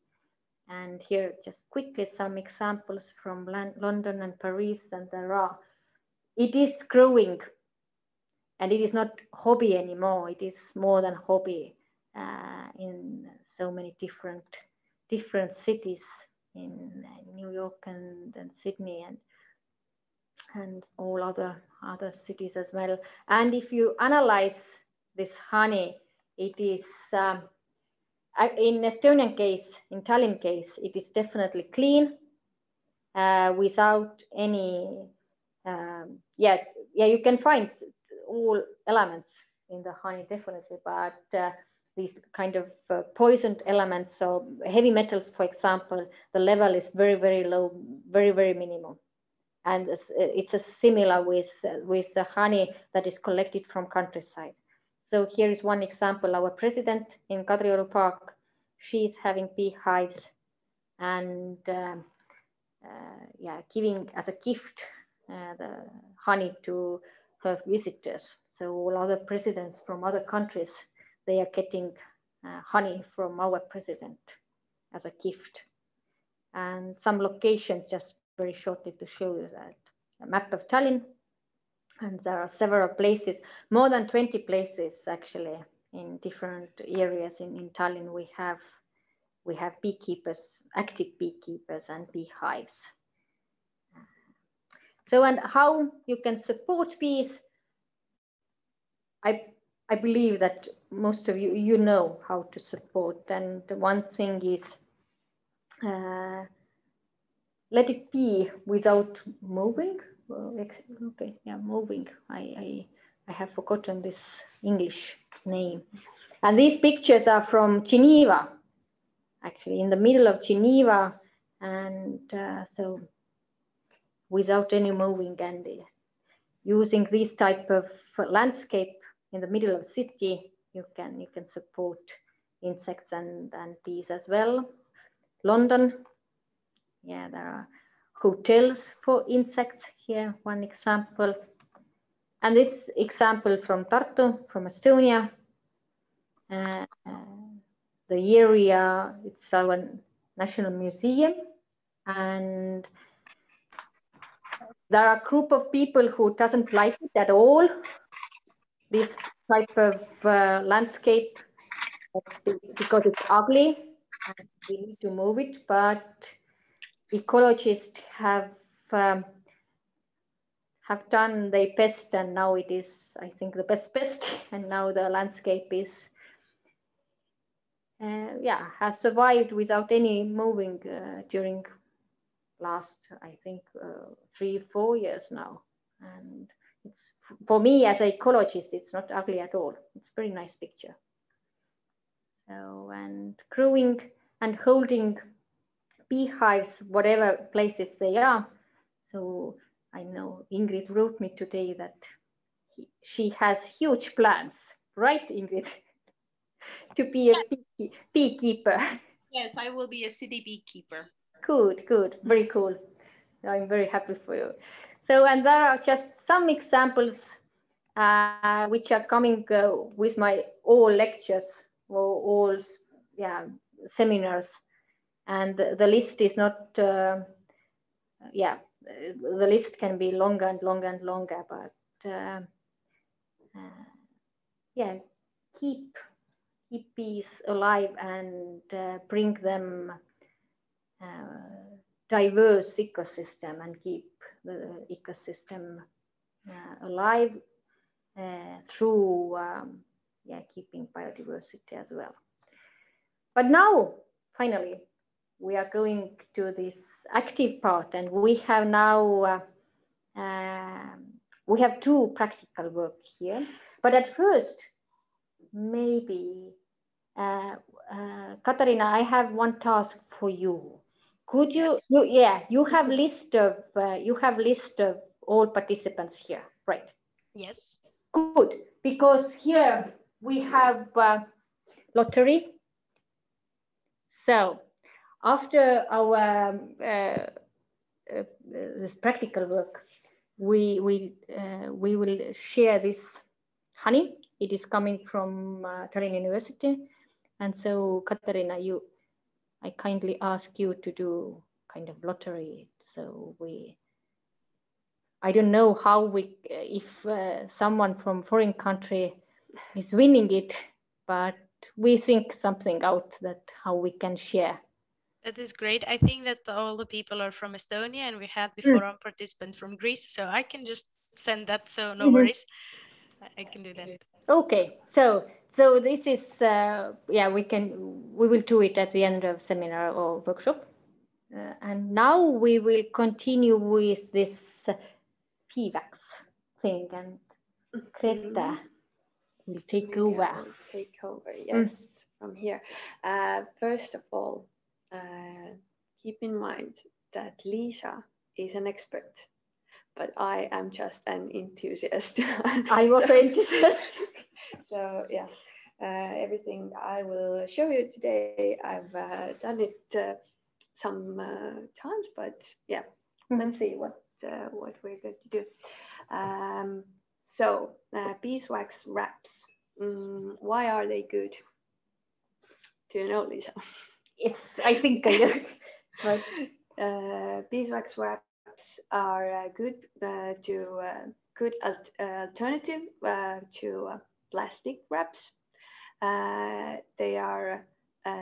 And here just quickly some examples from London and Paris, and there are. It is growing, and it is not hobby anymore. It is more than hobby in so many different cities in New York and Sydney and all other cities as well. And if you analyze this honey, it is in Estonian case, in Tallinn case, it is definitely clean, without any you can find all elements in the honey definitely, but these kind of poisoned elements, so heavy metals, for example, the level is very, very low, very, very minimal. And it's a similar with the honey that is collected from countryside. So here is one example. Our president in Kadrioru Park, she is having beehives, and giving as a gift the honey to her visitors. So all other presidents from other countries, they are getting honey from our president as a gift. And some locations, just very shortly to show you that a map of Tallinn. And there are several places, more than 20 places actually in different areas in Tallinn. We have beekeepers, active beekeepers and beehives. So, and how you can support bees, I believe that most of you know how to support. And one thing is let it be without moving. Okay, yeah, moving. I have forgotten this English name. And these pictures are from Geneva, actually in the middle of Geneva. And so without any moving and using this type of landscape in the middle of city, you can support insects and bees as well. London, yeah, there are hotels for insects here, one example. And this example from Tartu, from Estonia. The area, it's our national museum. And there are a group of people who doesn't like it at all, this type of landscape, because it's ugly and we need to move it. But ecologists have done their best, and now it is, I think, the best, and now the landscape is, has survived without any moving during last, I think, 3-4 years now. And it's, for me as an ecologist, it's not ugly at all. It's a very nice picture. So, and growing and holding beehives, whatever places they are. So I know Ingrid wrote me today that she has huge plans, right, Ingrid? To be a beekeeper. Yes, I will be a city beekeeper. Good, very cool. I'm very happy for you. So, and there are just some examples which are coming with my all lectures or all seminars, and the list is not. The list can be longer and longer and longer, but keep bees alive and bring them diverse ecosystem and keep the ecosystem alive through keeping biodiversity as well. But now, finally, we are going to this active part, and we have now we have 2 practical work here. But at first, maybe Katarina, I have one task for you. Could you? Yes. You have list of all participants here, right? Yes. Good, because here we have lottery. So after our this practical work, we will share this honey. It is coming from Tallinn University, and so Katarina, I kindly ask you to do kind of lottery. So I don't know how if someone from foreign country is winning it, but we think something out that how we can share. That is great. I think that all the people are from Estonia, and we had before a participant from Greece, so I can just send that. So no worries, I can do that. Okay, so this is we will do it at the end of seminar or workshop, and now we will continue with this PVAX thing, and Greta will take over. Take over, yes, from here. First of all, keep in mind that Liisa is an expert, but I am just an enthusiast. I was an enthusiast. So yeah, everything I will show you today, I've done it some times, but yeah, let's see what we're going to do. So beeswax wraps, why are they good? Do you know, Lisa? It's, I think I know. Right. Beeswax wraps are good alternative to plastic wraps. They are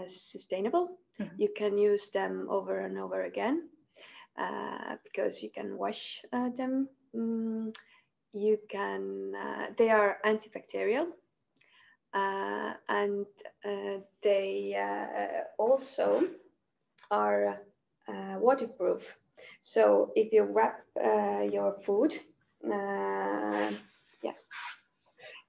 sustainable. You can use them over and over again because you can wash them. You can. They are antibacterial. And they also are waterproof. So if you wrap your food,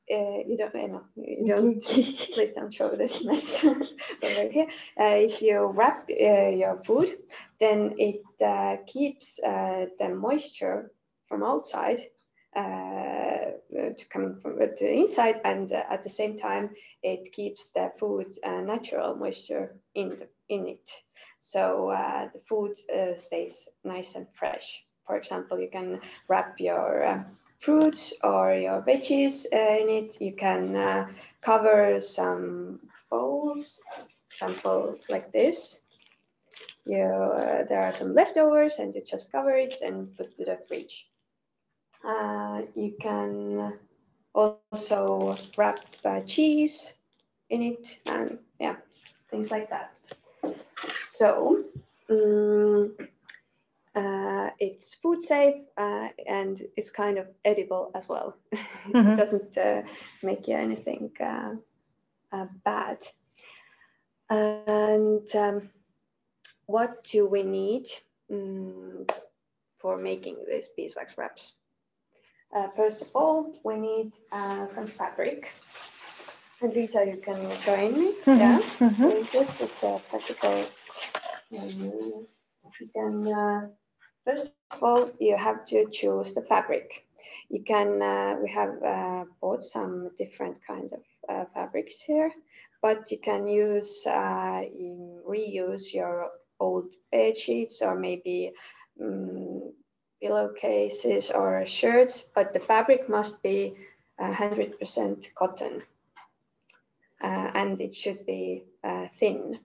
you don't please don't show this mess over here. If you wrap your food, then it keeps the moisture from outside to coming from to the inside, and at the same time it keeps the food natural moisture in it, so the food stays nice and fresh. For example, you can wrap your fruits or your veggies in it. You can cover some bowls, example like this. There are some leftovers and you just cover it and put to the fridge. You can also wrap cheese in it, and yeah, things like that. So it's food safe and it's kind of edible as well. It doesn't make you anything bad. And what do we need for making these beeswax wraps? First of all, we need some fabric. And Lisa, you can join me. Yeah, this is practical. You can. First of all, you have to choose the fabric. You can. We have bought some different kinds of fabrics here, but you can reuse your old bed sheets or maybe pillowcases or shirts, but the fabric must be 100% cotton, and it should be thin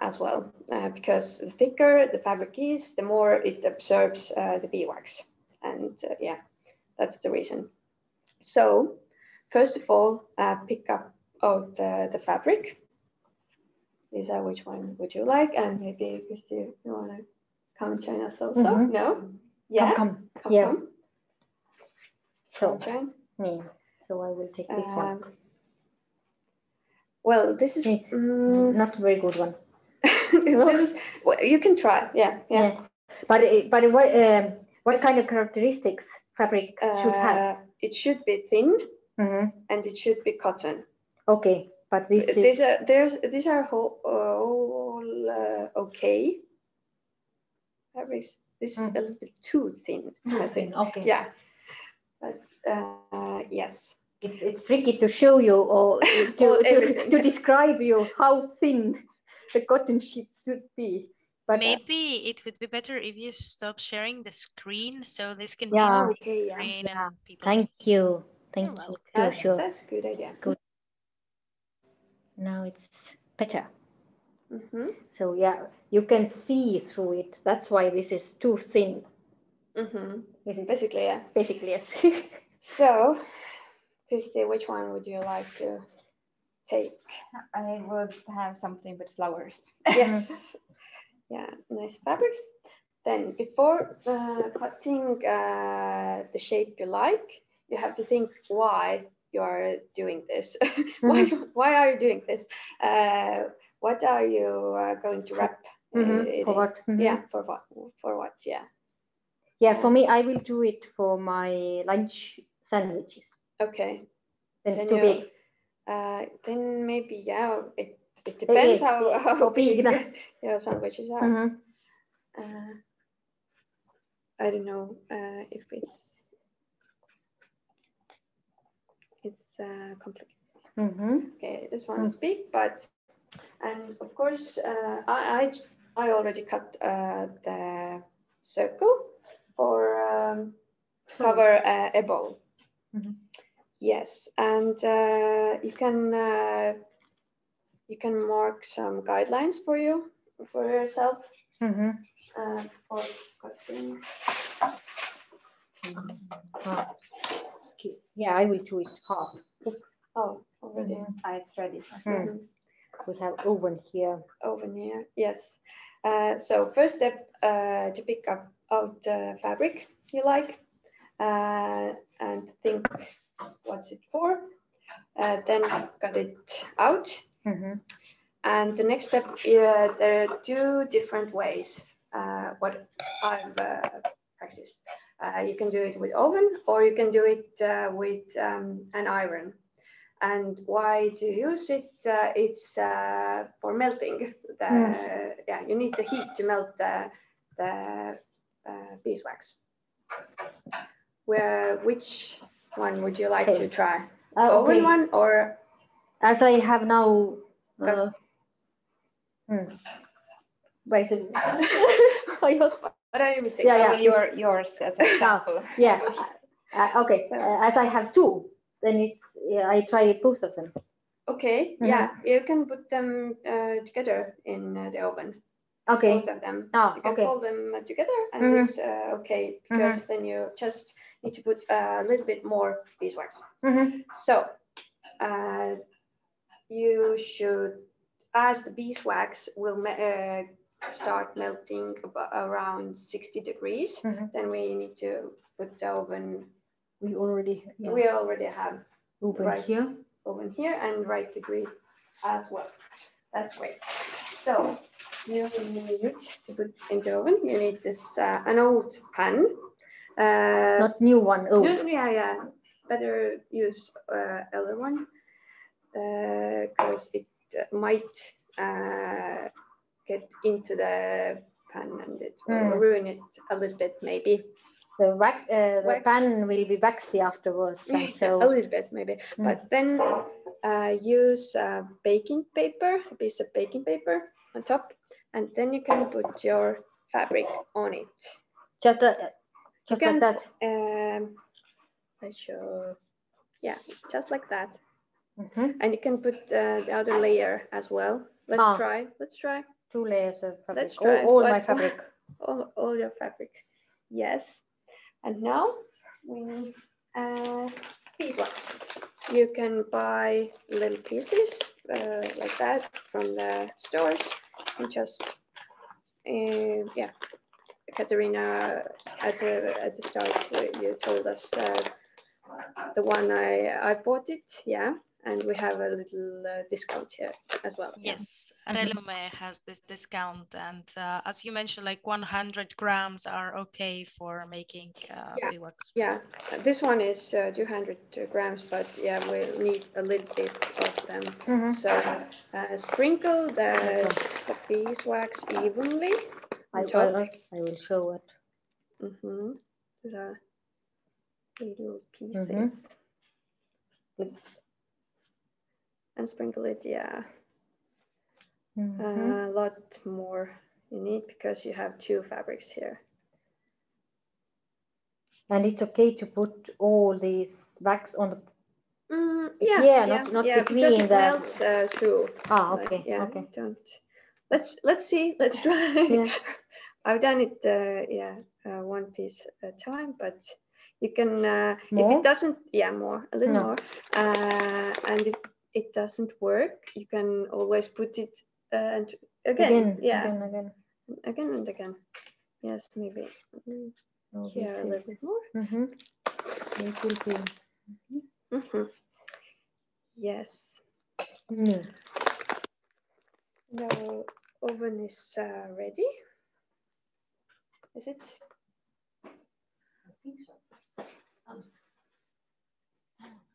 as well, because the thicker the fabric is, the more it absorbs the beeswax, and yeah, that's the reason. So first of all, pick up out the fabric. Lisa, which one would you like? And maybe Christy, you want to come and join us also? No? Yeah. Come. So join me. So I will take this one. Well, this is not a very good one. This is, well, you can try. Yeah. But what kind of characteristics fabric should have? It should be thin, and it should be cotton. Okay, but these are all okay fabrics. This is a little bit too thin, I think. Okay. Yeah, but yes. It's tricky to show you or to describe you how thin the cotton sheet should be. But maybe it would be better if you stop sharing the screen so this can be the okay, screen and people. Thank you. Sure. That's a good idea. Good. Now it's better. So yeah, you can see through it. That's why this is too thin. Basically, yeah. Basically, yes. So, Christy, which one would you like to take? I would have something with flowers. Yes. Yeah, nice fabrics. Then before cutting the shape you like, you have to think why you are doing this. Why are you doing this? What are you going to wrap? For what? Yeah, for what? For what? Yeah. Yeah, for me, I will do it for my lunch sandwiches. Okay. Then it's too big. Then maybe, yeah, it depends how big your sandwiches are. I don't know if it's complicated. Okay, this one is big, but And of course, I already cut the circle for cover a bowl. Mm-hmm. Yes, and you can mark some guidelines for yourself. Mm-hmm. For cutting. Yeah, I will do it half. Oh, already. Mm-hmm. It's ready. Mm-hmm. We have oven here. Oven here, yes. So first step to pick up out the fabric you like and think what's it for. Then cut it out. Mm-hmm. And the next step, there are two different ways what I've practiced. You can do it with oven or you can do it with an iron. And why to use it? It's for melting. Yeah, you need the heat to melt the beeswax. Which one would you like to try? Oven one or? As I have now. Wait. What are you missing? Yeah. Yours as an example. Yeah. Okay. As I have two, then it's I try both of them. Okay. Mm-hmm. Yeah, you can put them together in the oven. Okay. Both of them. Oh, you can okay. fold them together, and Mm-hmm. it's okay because then you just need to put a little bit more beeswax. Mm-hmm. So you should, as the beeswax will start melting around 60 degrees, then we need to put the oven. We already have oven here. Oven here and right degree as well. That's great. So you need to put in the oven. You need this an old pan. Not new one. Old. Yeah. Better use older one because it might get into the pan and it will ruin it a little bit maybe. The pan will be waxy afterwards. And so a little bit maybe, but then use baking paper, a piece of baking paper on top, and then you can put your fabric on it. Just like that. I show. Yeah, just like that. Mm-hmm. And you can put the other layer as well. Let's try. 2 layers of fabric. Let's try all my fabric. All your fabric. Yes. And now we need beeswax. You can buy little pieces like that from the stores and just Katerina at the start you told us the one I bought it, and we have a little discount here as well. Yes, Relume has this discount, and as you mentioned, like 100 grams are okay for making beeswax. Yeah, this one is 200 grams, but we'll need a little bit of them. So sprinkle the beeswax evenly. I will show it. The little pieces. And sprinkle it, a lot more you need because you have 2 fabrics here. And it's okay to put all these wax on the not between because it melts through. Okay. Okay. Don't. Let's see. Let's try. Yeah. I've done it one piece at a time, but you can if it doesn't more, a little more, and if it doesn't work, you can always put it again and again. Yes, maybe here a little bit more. It will be. Yes. The oven is ready. Is it? I think so.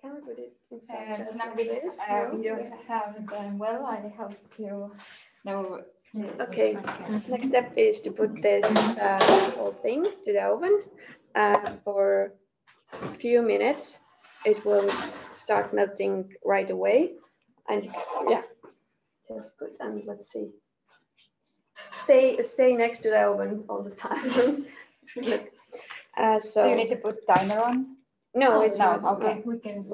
Can we put it inside? We don't have well, I help you. No. Okay. Next step is to put this whole thing to the oven for a few minutes. It will start melting right away, and just put, and let's see. Stay next to the oven all the time. Look. So do you need to put timer on? No, it's no. not. Okay, We can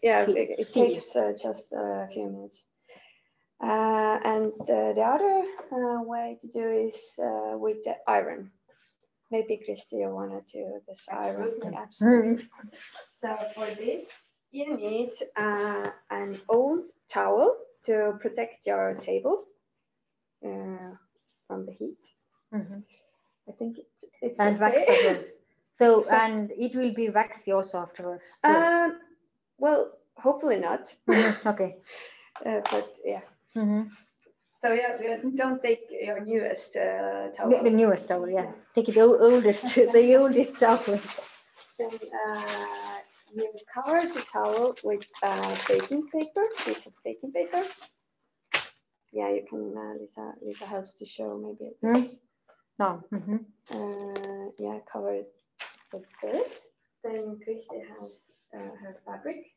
Yeah, it takes just a few minutes. And the other way to do is with the iron. Maybe Christy, you want to do this iron? Absolutely. So for this, you need an old towel to protect your table from the heat. I think it's and okay. wax as well. So and it will be waxy also afterwards. Well, hopefully not. Okay. But yeah. So yeah, don't take your newest towel. The newest towel, yeah. Take the oldest, the oldest towel. Then you cover the towel with baking paper, piece of baking paper. Yeah, you can. Lisa helps to show maybe this. No. Yeah, cover it with this. Then Christy has her fabric.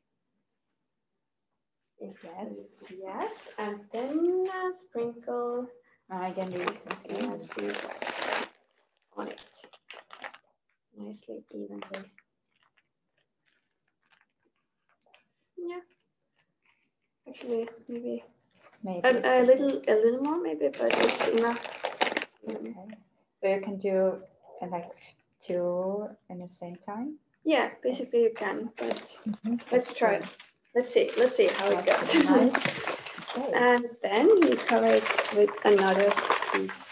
Yes, and then sprinkle. Again, Yes, beeswax on it nicely, evenly. Yeah. Actually, maybe a little more, maybe, but it's enough. Okay. So you can do like 2 in the same time. Yeah, basically you can, but let's try it. Let's see how it goes. Okay. And then you cover it with another piece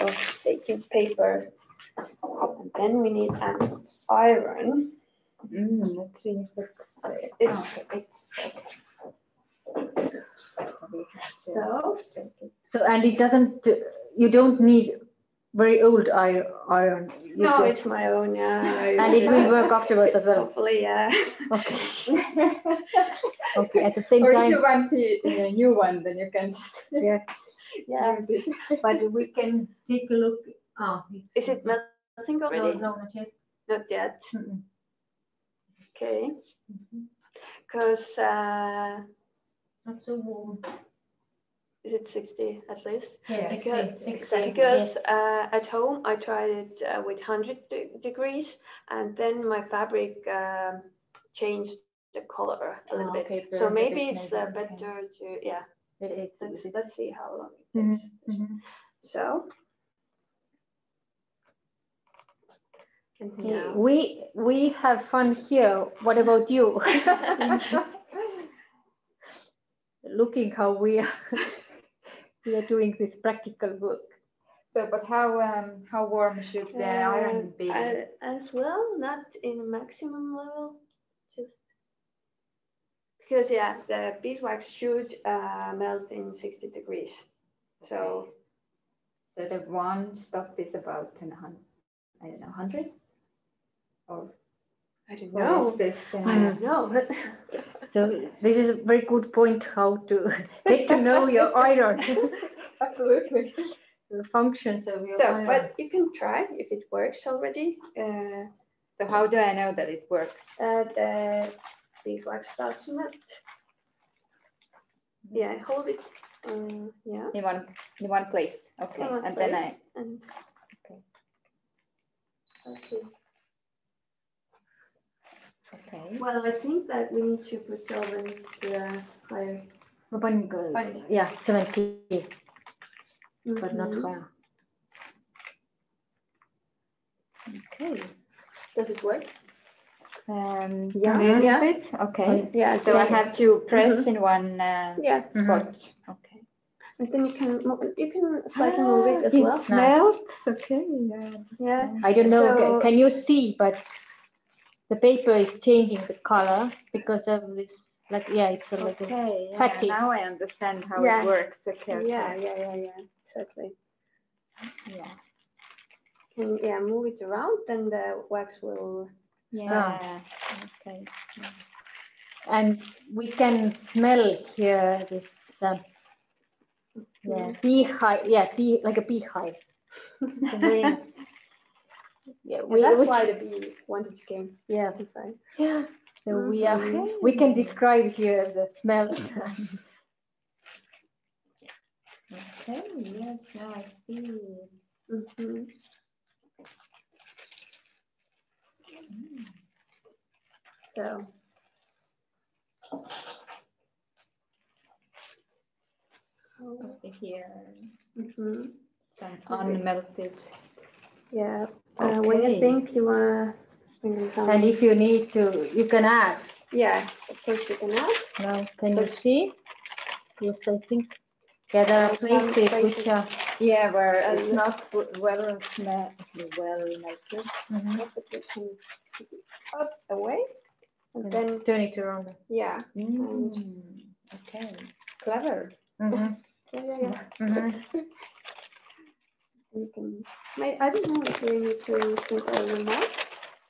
of baking paper. And then we need an iron. Let's see if it's So and it doesn't. You don't need very old iron. no, it's my own. Yeah, and it will work afterwards as well. Hopefully, yeah. Okay. Okay. At the same or time. if you want a new one, then you can just Yeah. use it. But we can take a look. Is it melting already? No, not yet. Not yet. Okay. Because Not so warm. is it 60 at least? Yeah, Because, because at home I tried it with 100 degrees, and then my fabric changed the color a little bit. Okay, So maybe perfect, it's maybe, better to let's see how long it takes. So and now We have fun here. What about you? Looking how we are doing this practical work. So, but how warm should the iron be? As well, not in maximum level, just because the beeswax should melt in 60 degrees. So the one stop is about 100 or I don't know. Is this, I don't know. So this is a very good point how to get to know your iron. Absolutely. The functions of your iron. But you can try if it works already. So how do I know that it works? The beeswax starts to melt. Yeah, hold it. Yeah. In one place. Okay. And then okay. Let's see. Okay. Well, I think that we need to put the oven to higher. Yeah, 70, but not higher. Okay. Does it work? Yeah. Bit. Okay. Yeah. So I have to press in one spot. Okay. And then you can slightly move it as well. It smells. Okay. Yeah. I don't know. So, can you see? But the paper is changing the color because of this. It's like fatty. Now I understand how it works. Okay. Yeah. Exactly. Yeah. Move it around, then the wax will. Yeah. Okay. And we can smell here this. Beehive. Yeah, like a beehive. That's why the bee wanted to come. Yeah. Inside. Yeah. So we can describe here the smell. Okay, yes, now I see. So. Over here, Some some unmelted. Yeah. Okay. When you think you want to sprinkle some. And if you need to, you can add. Yeah, of course you can add. Now, can you see? Yes, I think. Yeah, there are places which are. Yeah, where it's not well melted. But you can take it out away and then Turn it around. yeah. Okay, clever. Yeah. You can. I don't know if you need to sprinkle them more.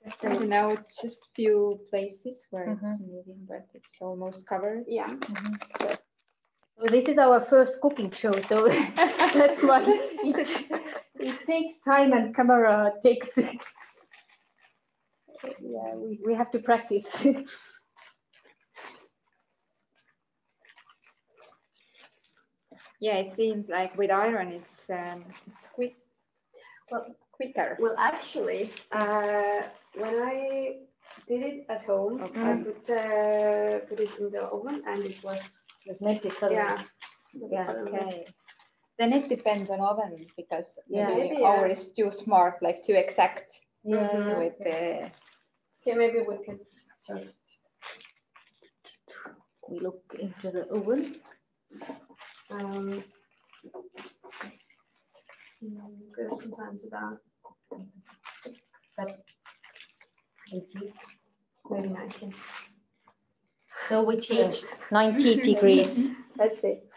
I don't know, just few places where it's needing, but it's almost covered. Yeah. So this is our first cooking show, so that's why it takes time and camera takes. Yeah, we have to practice. Yeah, it seems like with iron it's quick. Well, quicker. Well, actually, when I did it at home, I put it in the oven and it was melted. yeah. Okay. Then it depends on oven because maybe yeah. ours is too smart, like too exact. Yeah. With the. Okay, maybe we can just. We look into the oven. Go sometimes about. Maybe 19. So which is 90 degrees. That's it.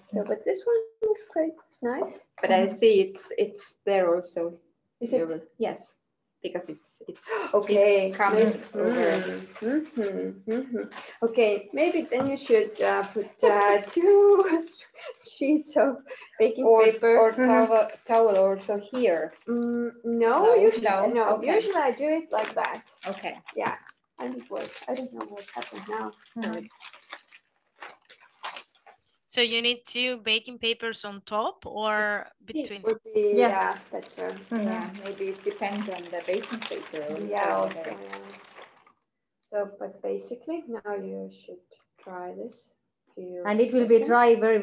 So, but this one is quite nice. But I see it's there also. Is it? Yes, because it's okay. It comes Okay, maybe then you should put 2 sheets of baking paper or towel also here. No, usually no. Okay. Usually I do it like that. Okay. Yeah, and it works. I don't know what happened now. So you need 2 baking papers on top or between? Yeah, that's Yeah, maybe it depends on the baking paper. Also, yeah. So, but basically now you should try this. And it will be dry very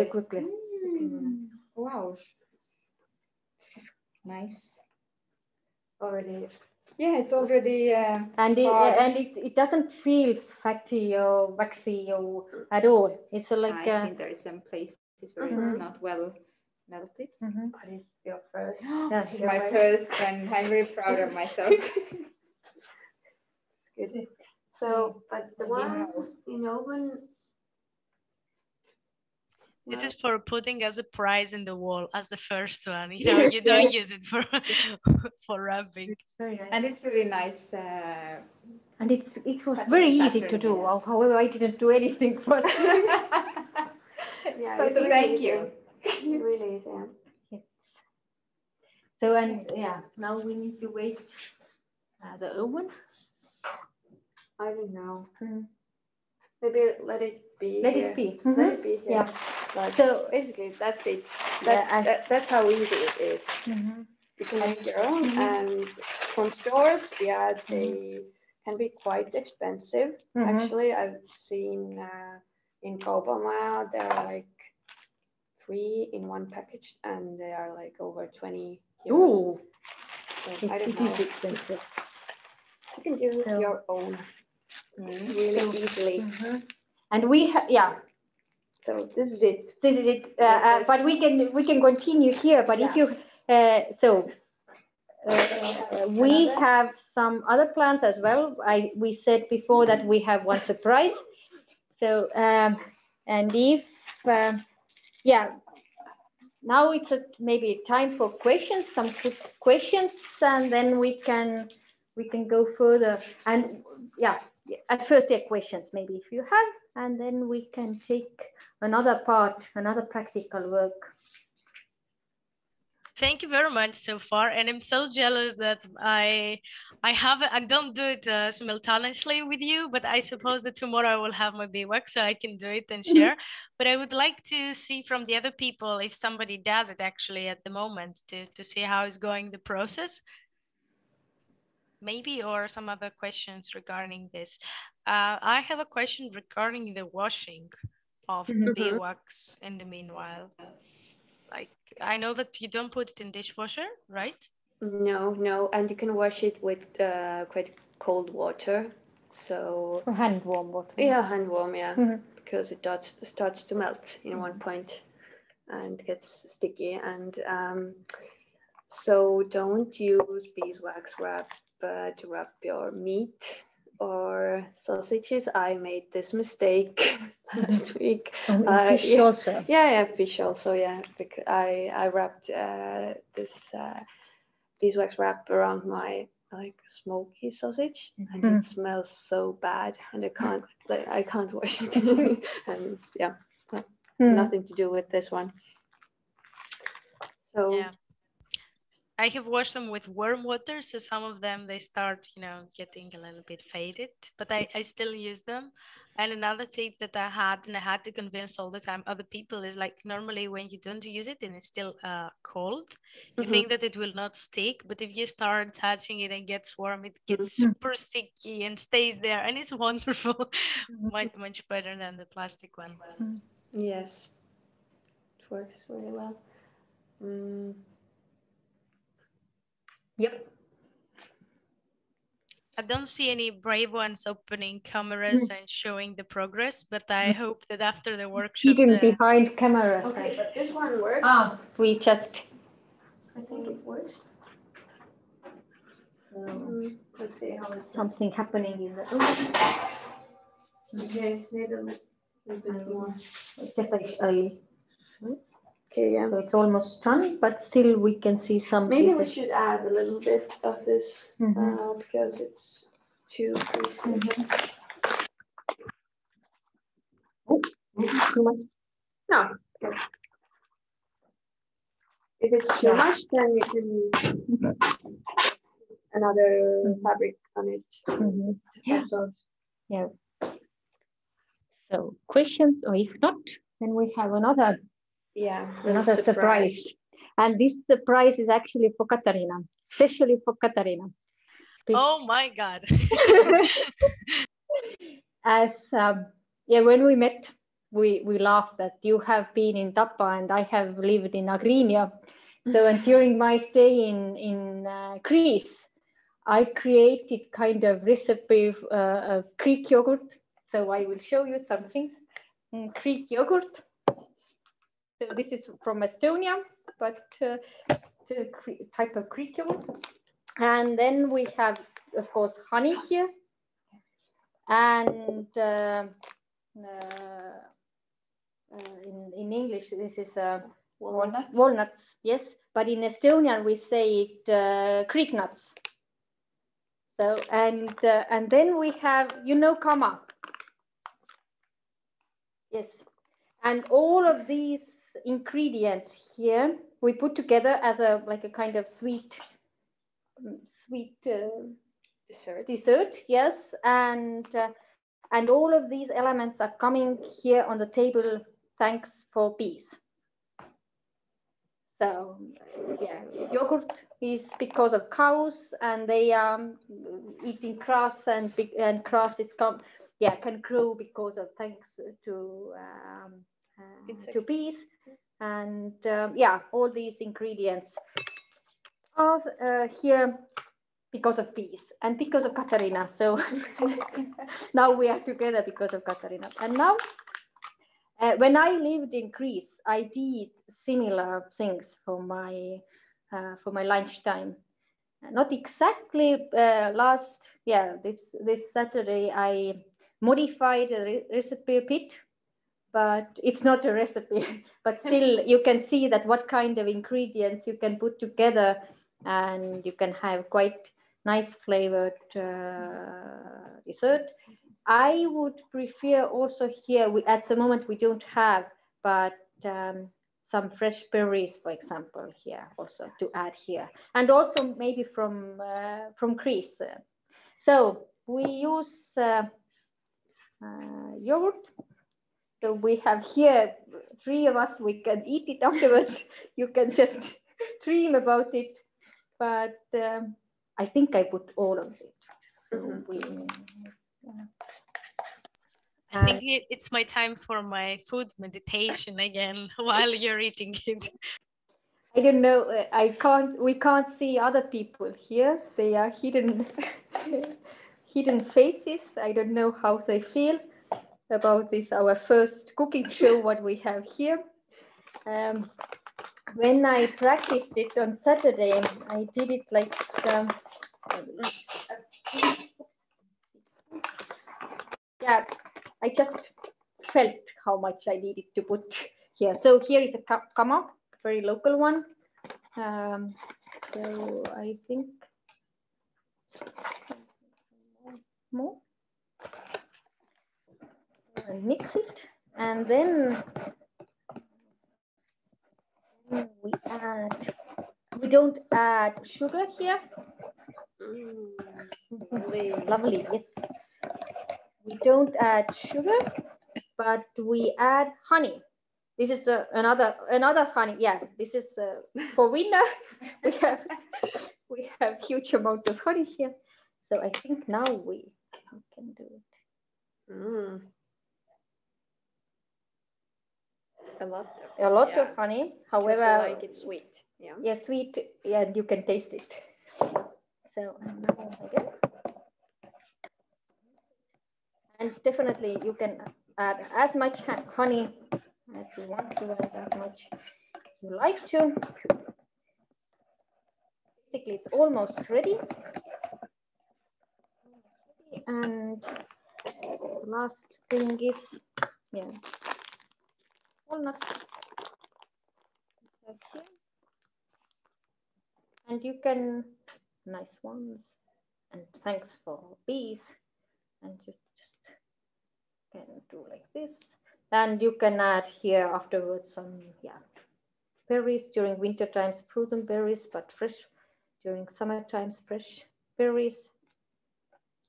quickly. Wow. This is nice. Already. Yeah, it's already. And it doesn't feel fatty or waxy or at all. It's like. I think there are some places where it's not well melted. But it's your first. This is my first, and I'm very proud of myself. It's good. So, but the one in oven. This is for putting as a prize in the wall as the first one. You know, you don't use it for wrapping. And it's really nice. And it was very easy to do. Yes. However, I didn't do anything for it. Yeah, so really thank easy. you. Really easy. Yes. So now we need to wait the oven. I don't know. Maybe let it be. Let it be. Let it be here. Yeah. But so basically, that's it. That's how easy it is. You can make your own, and from stores, they can be quite expensive. Actually, I've seen in Kaupama there are like 3 in one package, and they are like over 20 euros. Ooh, so it is expensive. You can do your own really easily. And we have So this is it. This is it. But we can continue here. But if you we have some other plans as well. We said before that we have one surprise. So and if now it's maybe time for questions, some quick questions, and then we can go further. And at first questions maybe if you have, and then we can take another part, another practical work. Thank you very much so far, and I'm so jealous that I don't do it simultaneously with you, but I suppose that tomorrow I will have my BWAC so I can do it and share. But I would like to see from the other people if somebody does it actually at the moment to see how is going the process. Maybe, or some other questions regarding this. I have a question regarding the washing of the BWACs in the meanwhile. Like, I know that you don't put it in dishwasher, right? No, and you can wash it with quite cold water. So hand warm water. Yeah, hand warm, yeah, because it starts to melt in one point and gets sticky. And so don't use beeswax wrap to wrap your meat or sausages. I made this mistake last week. Fish also. Yeah, fish also. Yeah, because I wrapped this beeswax wrap around my smoky sausage, and it smells so bad, and I can't wash it. And yeah, nothing to do with this one. So yeah. I have washed them with warm water, so some of them they start, getting a little bit faded, but I still use them. And another tip that I had, and I had to convince all the time other people, is like normally when you don't use it and it's still cold, you think that it will not stick, but if you start touching it and gets warm, it gets super sticky and stays there, and it's wonderful. much better than the plastic one. Yes, it works really well. Yep. I don't see any brave ones opening cameras and showing the progress, but I hope that after the workshop... Hidden behind cameras. Okay, but this one works. We just... I think it works. Let's see how it's... Something happening in the... Okay, maybe a bit more. Just like... Okay, yeah. So it's almost done, but still we can see some... Maybe we should add a little bit of this because it's too greasy. Too much? No. Okay. If it's too much, then you can another fabric on it. Yeah. So questions, or if not, then we have another surprise. And this surprise is actually for Katariina, especially for Katariina. Oh my God. As when we met, we laughed that you have been in Tapa and I have lived in Agrinia. So and during my stay in Greece, I created kind of recipe of Greek yogurt. So I will show you something. Greek yogurt. So this is from Estonia, but type of Greek yogurt. And then we have, of course, honey here. And in English, this is walnuts, yes. But in Estonian, we say it Greek nuts. So and then we have, kama. Yes, and all of these ingredients here we put together as a kind of sweet dessert. Yes, and all of these elements are coming here on the table thanks for bees. So yeah, yogurt is because of cows, and they are eating grass, and grass is can grow because of thanks to bees, and all these ingredients are here because of bees and because of Katariina. So now we are together because of Katariina. And now, when I lived in Greece, I did similar things for my lunchtime. Not exactly this Saturday I modified a recipe a bit, but it's not a recipe. But still, you can see that what kind of ingredients you can put together, and you can have quite nice flavored dessert. I would prefer also here, at the moment we don't have, but some fresh berries, for example, here also to add here, and also maybe from Greece. So we use yogurt. So we have here 3 of us. We can eat it afterwards. You can just dream about it, but I think I put all of it. So I think it's my time for my food meditation again while you're eating it. I don't know. We can't see other people here. They are hidden, hidden faces. I don't know how they feel about this. Our first cooking show, what we have here. When I practiced it on Saturday, I did it like. Yeah, I just felt how much I needed to put here. So here is a kama, very local one. So I think more. And mix it, and then we don't add sugar here. Lovely, yes. We don't add sugar, but we add honey. This is another honey. Yeah, this is for winter. We have huge amount of honey here. So I think now we can do it. A lot of honey. However, like it's sweet. Yeah. Yeah, sweet. Yeah, you can taste it. So now again. And definitely you can add as much honey as you want to, add as much you like to. Basically, it's almost ready. And the last thing is, yeah, walnuts. And you can, nice ones. And thanks for bees. And you just can do like this. And you can add here afterwards some, yeah, berries during winter times, frozen berries, but fresh during summer times, fresh berries.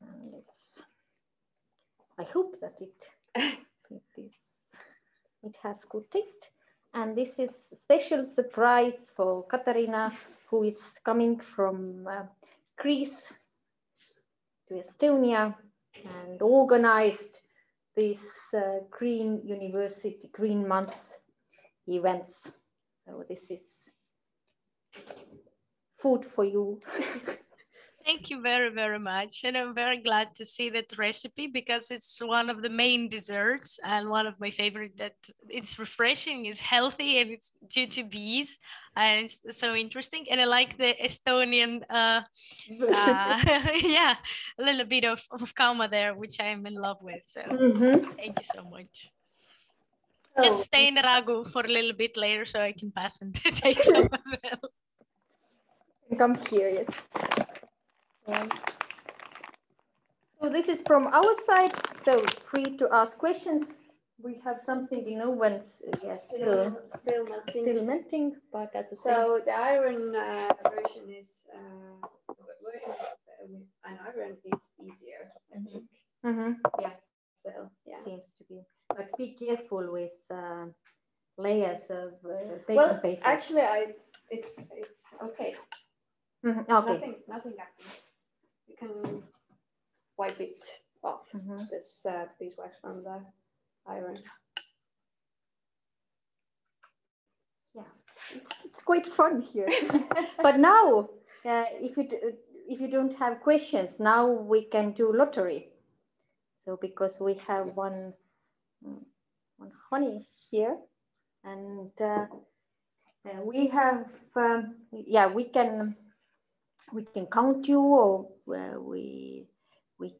And it's, I hope that it has good taste. And this is a special surprise for Katariina, who is coming from Greece to Estonia and organized this Green University Green Month events. So this is food for you. Thank you very, very much. And I'm very glad to see that recipe because it's one of the main desserts and one of my favorite, that it's refreshing, it's healthy, and it's due to bees. And it's so interesting. And I like the Estonian, yeah, a little bit of kama there, which I'm in love with. So thank you so much. Just stay in the ragu for a little bit later so I can pass and take some as well. Come here, yes. Yeah. So this is from our side, so free to ask questions. We have something in ovens, yes, still melting, but at the same. So the iron version is with an iron is easier, I think. Yeah, So yeah, seems to be. But be careful with layers of baking paper. Actually, it's okay. Okay. Nothing happens. You can wipe it off. This beeswax from the iron. Yeah, it's quite fun here. But now, if you don't have questions, now we can do lottery. So because we have one honey here, and we have yeah, we can count you, or we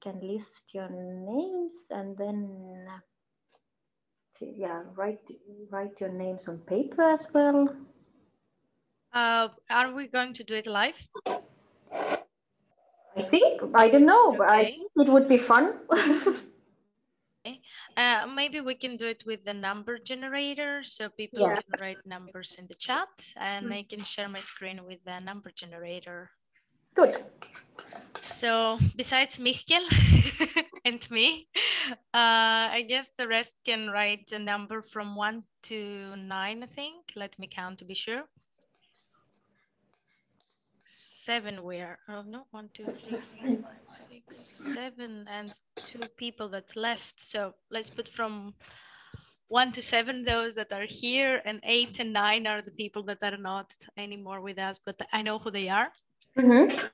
can list your names, and then yeah, write your names on paper as well. Are we going to do it live? I don't know, but I think it would be fun. Okay. Maybe we can do it with the number generator, so people can write numbers in the chat, and I can share my screen with the number generator. Good. So besides Michel and me, I guess the rest can write a number from 1 to 9, I think. Let me count to be sure. 7 where? Oh no, 1, 2, 3, 4, 5, 6, 7, and 2 people that left. So let's put from 1 to 7 those that are here, and 8 and 9 are the people that are not anymore with us, but I know who they are. Mm-hmm.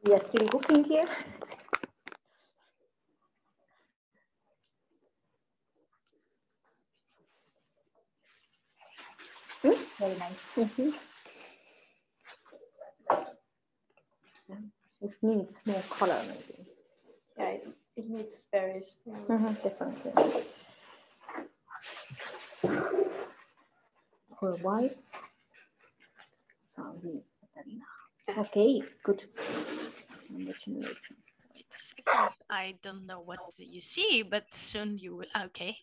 We are still cooking here. Very nice. Mm-hmm. It needs more color, maybe. Yeah, it needs berries. Definitely. For white. Okay, good. Wait a second. I don't know what you see, but soon you will. Okay.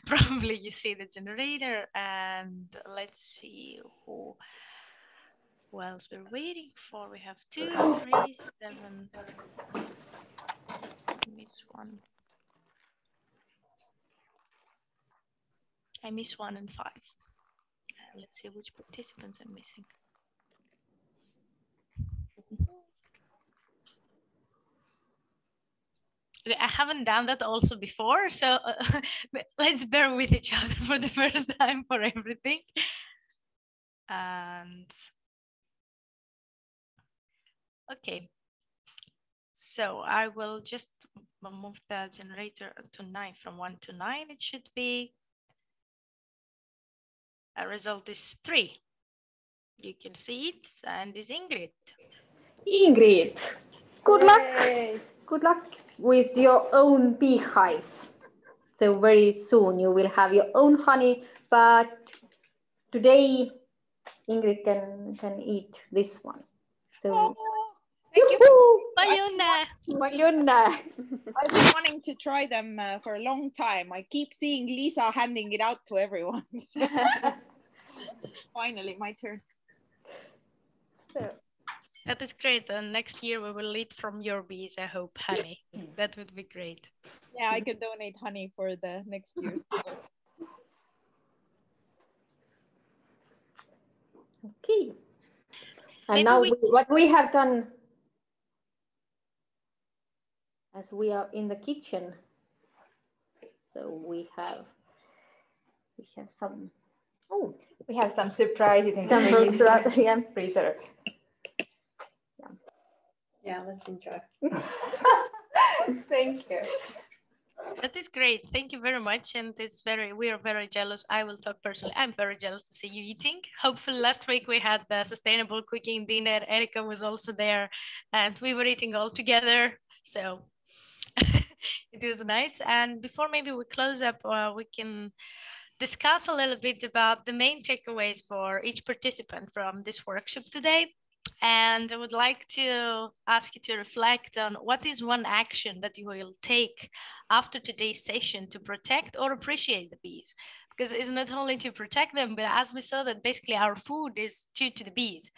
Probably you see the generator, and let's see who else we're waiting for. We have 2, 3, 7. Miss 1. I miss 1 and 5. Let's see which participants I'm missing. I haven't done that also before, so let's bear with each other for the first time for everything. And okay, so I will just move the generator to 9, from 1 to 9. It should be. A result is 3. You can see it, and is Ingrid. Ingrid, good luck. Good luck with your own beehives. So very soon you will have your own honey, but today Ingrid can eat this one. So thank you. Tallinna. I've been wanting to try them for a long time. I keep seeing Lisa handing it out to everyone. Finally, my turn. So. That is great. And next year we will eat from your bees, I hope, honey. That would be great. Yeah, I can donate honey for the next year. Okay. And now what we have done, as we are in the kitchen, so we have some. Oh, we have some surprises in the freezer. Yeah, let's enjoy. Thank you. That is great. Thank you very much. And we are very jealous. I will talk personally. I'm very jealous to see you eating. Hopefully last week we had the sustainable cooking dinner. Erika was also there and we were eating all together. So it was nice. And before maybe we close up, we can discuss a little bit about the main takeaways for each participant from this workshop today. And I would like to ask you to reflect on what is one action that you will take after today's session to protect or appreciate the bees. Because it's not only to protect them, but as we saw that basically our food is due to the bees.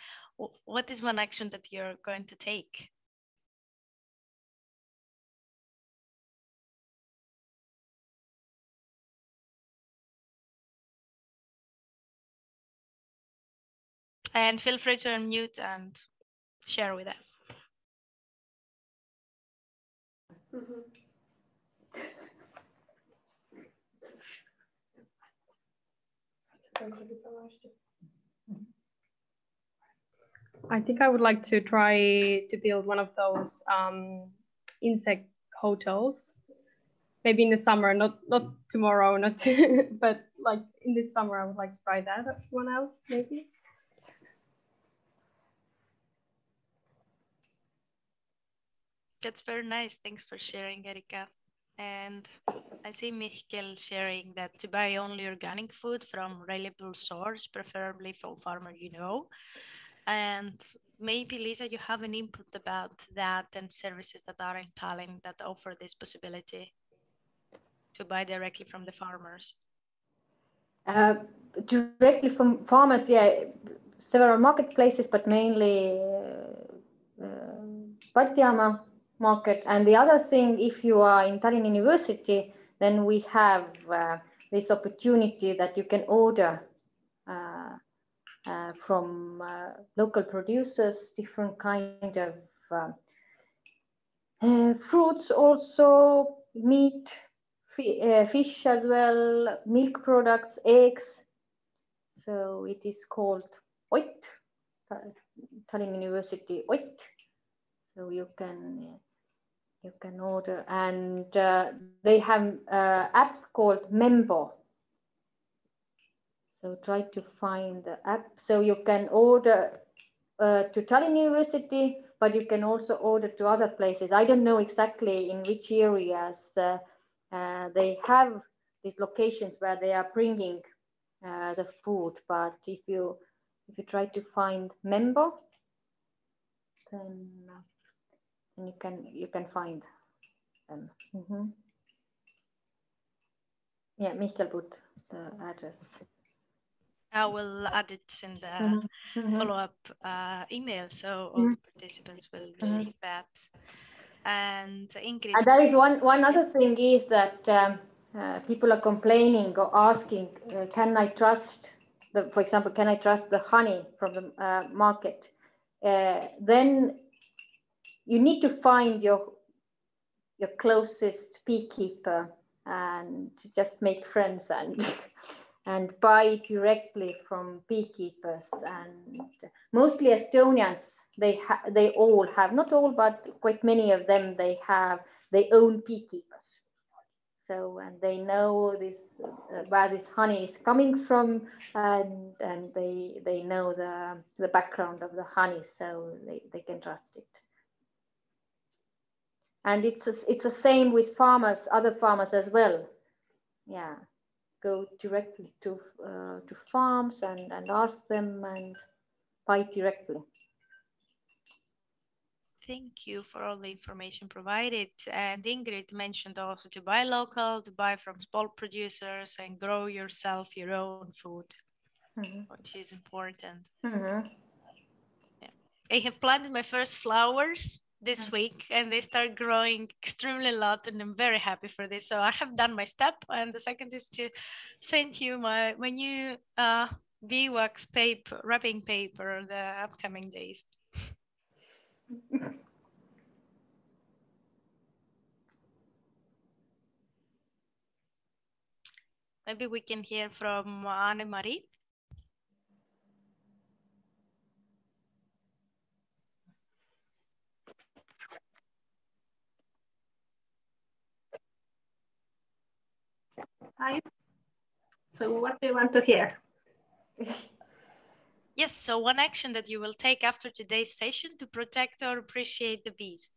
What is one action that you're going to take? And feel free to unmute and share with us. I think I would like to try to build one of those insect hotels. Maybe in the summer, not tomorrow, but like in this summer, I would like to try that one out, maybe. That's very nice. Thanks for sharing, Erika. And I see Mihkel sharing that to buy only organic food from reliable source, preferably from farmer you know. And maybe, Lisa, you have an input about that and services that are in Tallinn that offer this possibility to buy directly from the farmers. Directly from farmers, yeah, several marketplaces, but mainly Baltiama market. And the other thing, if you are in Tallinn University, then we have this opportunity that you can order from local producers, different kind of fruits, also meat, fish as well, milk products, eggs. So it is called Ott, Tallinn University Ott. So you can order, and they have an app called Membo. So try to find the app. So you can order to Tallinn University, but you can also order to other places. I don't know exactly in which areas they have these locations where they are bringing the food, but if you try to find Membo, then you can find them. Yeah, Mihkel put the address. I will add it in the follow-up email, so all the participants will receive that. And Ingrid. And there is one other thing is that people are complaining or asking, can I trust for example, can I trust the honey from the market? Then you need to find your closest beekeeper and just make friends and buy directly from beekeepers. And mostly Estonians, they all have, not all, but quite many of them, they have their own beekeepers. So, and they know this where this honey is coming from, and they know the background of the honey, so they can trust it. And it's the same with farmers, other farmers as well. Yeah, go directly to farms and ask them and buy directly. Thank you for all the information provided. And Ingrid mentioned also to buy local, to buy from small producers and grow yourself your own food, which is important. Yeah. I have planted my first flowers this week and they start growing extremely a lot, and I'm very happy for this. So I have done my step, and the second is to send you my new beeswax paper, wrapping paper the upcoming days. Maybe we can hear from Anne-Marie. Hi. So what do you want to hear? Yes, so one action that you will take after today's session to protect or appreciate the bees.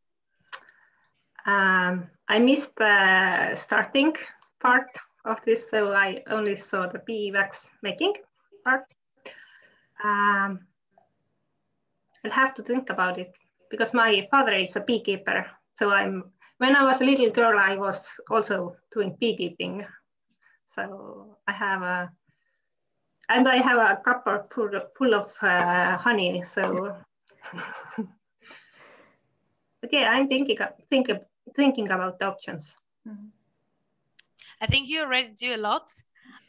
I missed the starting part of this, so I only saw the beeswax making part. I'll have to think about it because my father is a beekeeper. So when I was a little girl, I was also doing beekeeping. So I have a cupboard full of honey. So, but yeah, I'm thinking about the options. I think you already do a lot,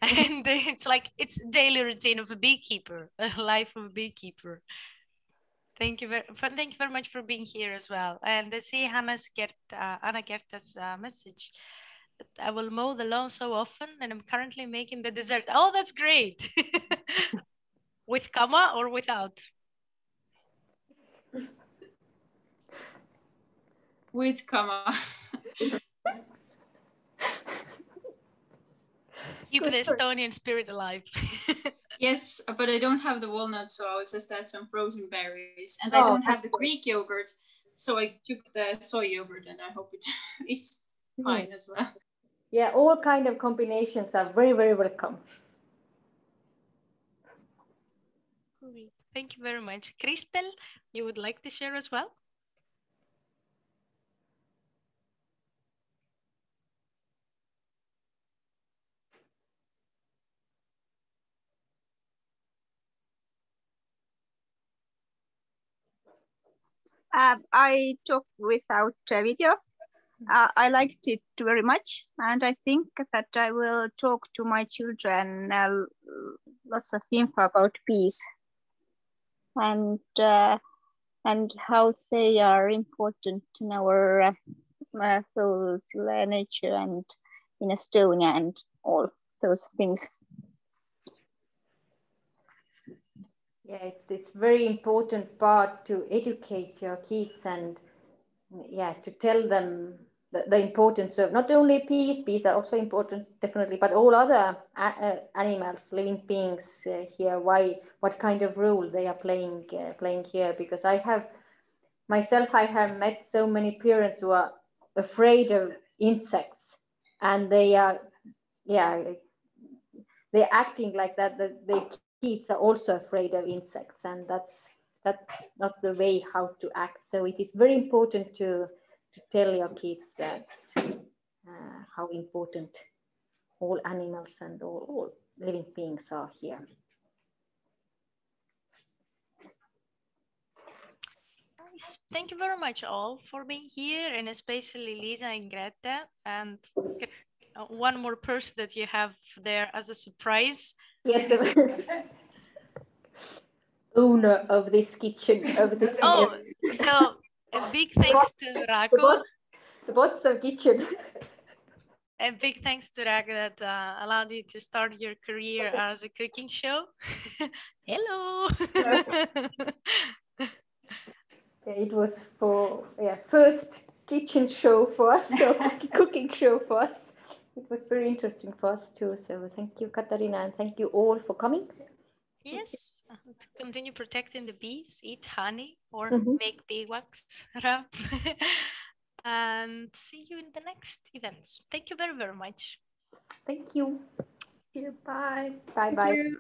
and it's daily routine of a beekeeper, a life of a beekeeper. Thank you very much for being here as well. And I see Anna Gerta's message. I will mow the lawn so often, and I'm currently making the dessert. Oh, that's great. With comma or without? With comma. Keep the Estonian spirit alive. Yes, but I don't have the walnuts, so I'll just add some frozen berries. And I don't have the Greek yogurt, so I took the soy yogurt, and I hope it is Mine as well. Yeah, all kind of combinations are very, very welcome. Great. Thank you very much. Kristel, you would like to share as well? I talk without a video. I liked it very much, and I think that I will talk to my children lots of info about bees and how they are important in our whole nature and in Estonia and all those things. Yeah, it's very important part to educate your kids and yeah, to tell them the importance of not only bees. Bees are also important, definitely, but all other animals, living beings here. What kind of role they are playing here? Because I have met so many parents who are afraid of insects, and they are, yeah, they're acting like that. That their kids are also afraid of insects, and that's not the way how to act. So it is very important to tell your kids that how important all animals and all living beings are here. Nice. Thank you very much all for being here, and especially Lisa and Greta, and one more person that you have there as a surprise. Yes, the owner of this kitchen. Oh, so a big thanks to Rago. The boss of kitchen. A big thanks to Rago that allowed you to start your career as a cooking show. Hello. It was for first kitchen show for us, so cooking show for us. It was very interesting for us too. So thank you, Katarina, and thank you all for coming. Yes, to continue protecting the bees, eat honey or make bee wax wrap. And see you in the next events. Thank you very, very much. Thank you. Bye. Bye-bye.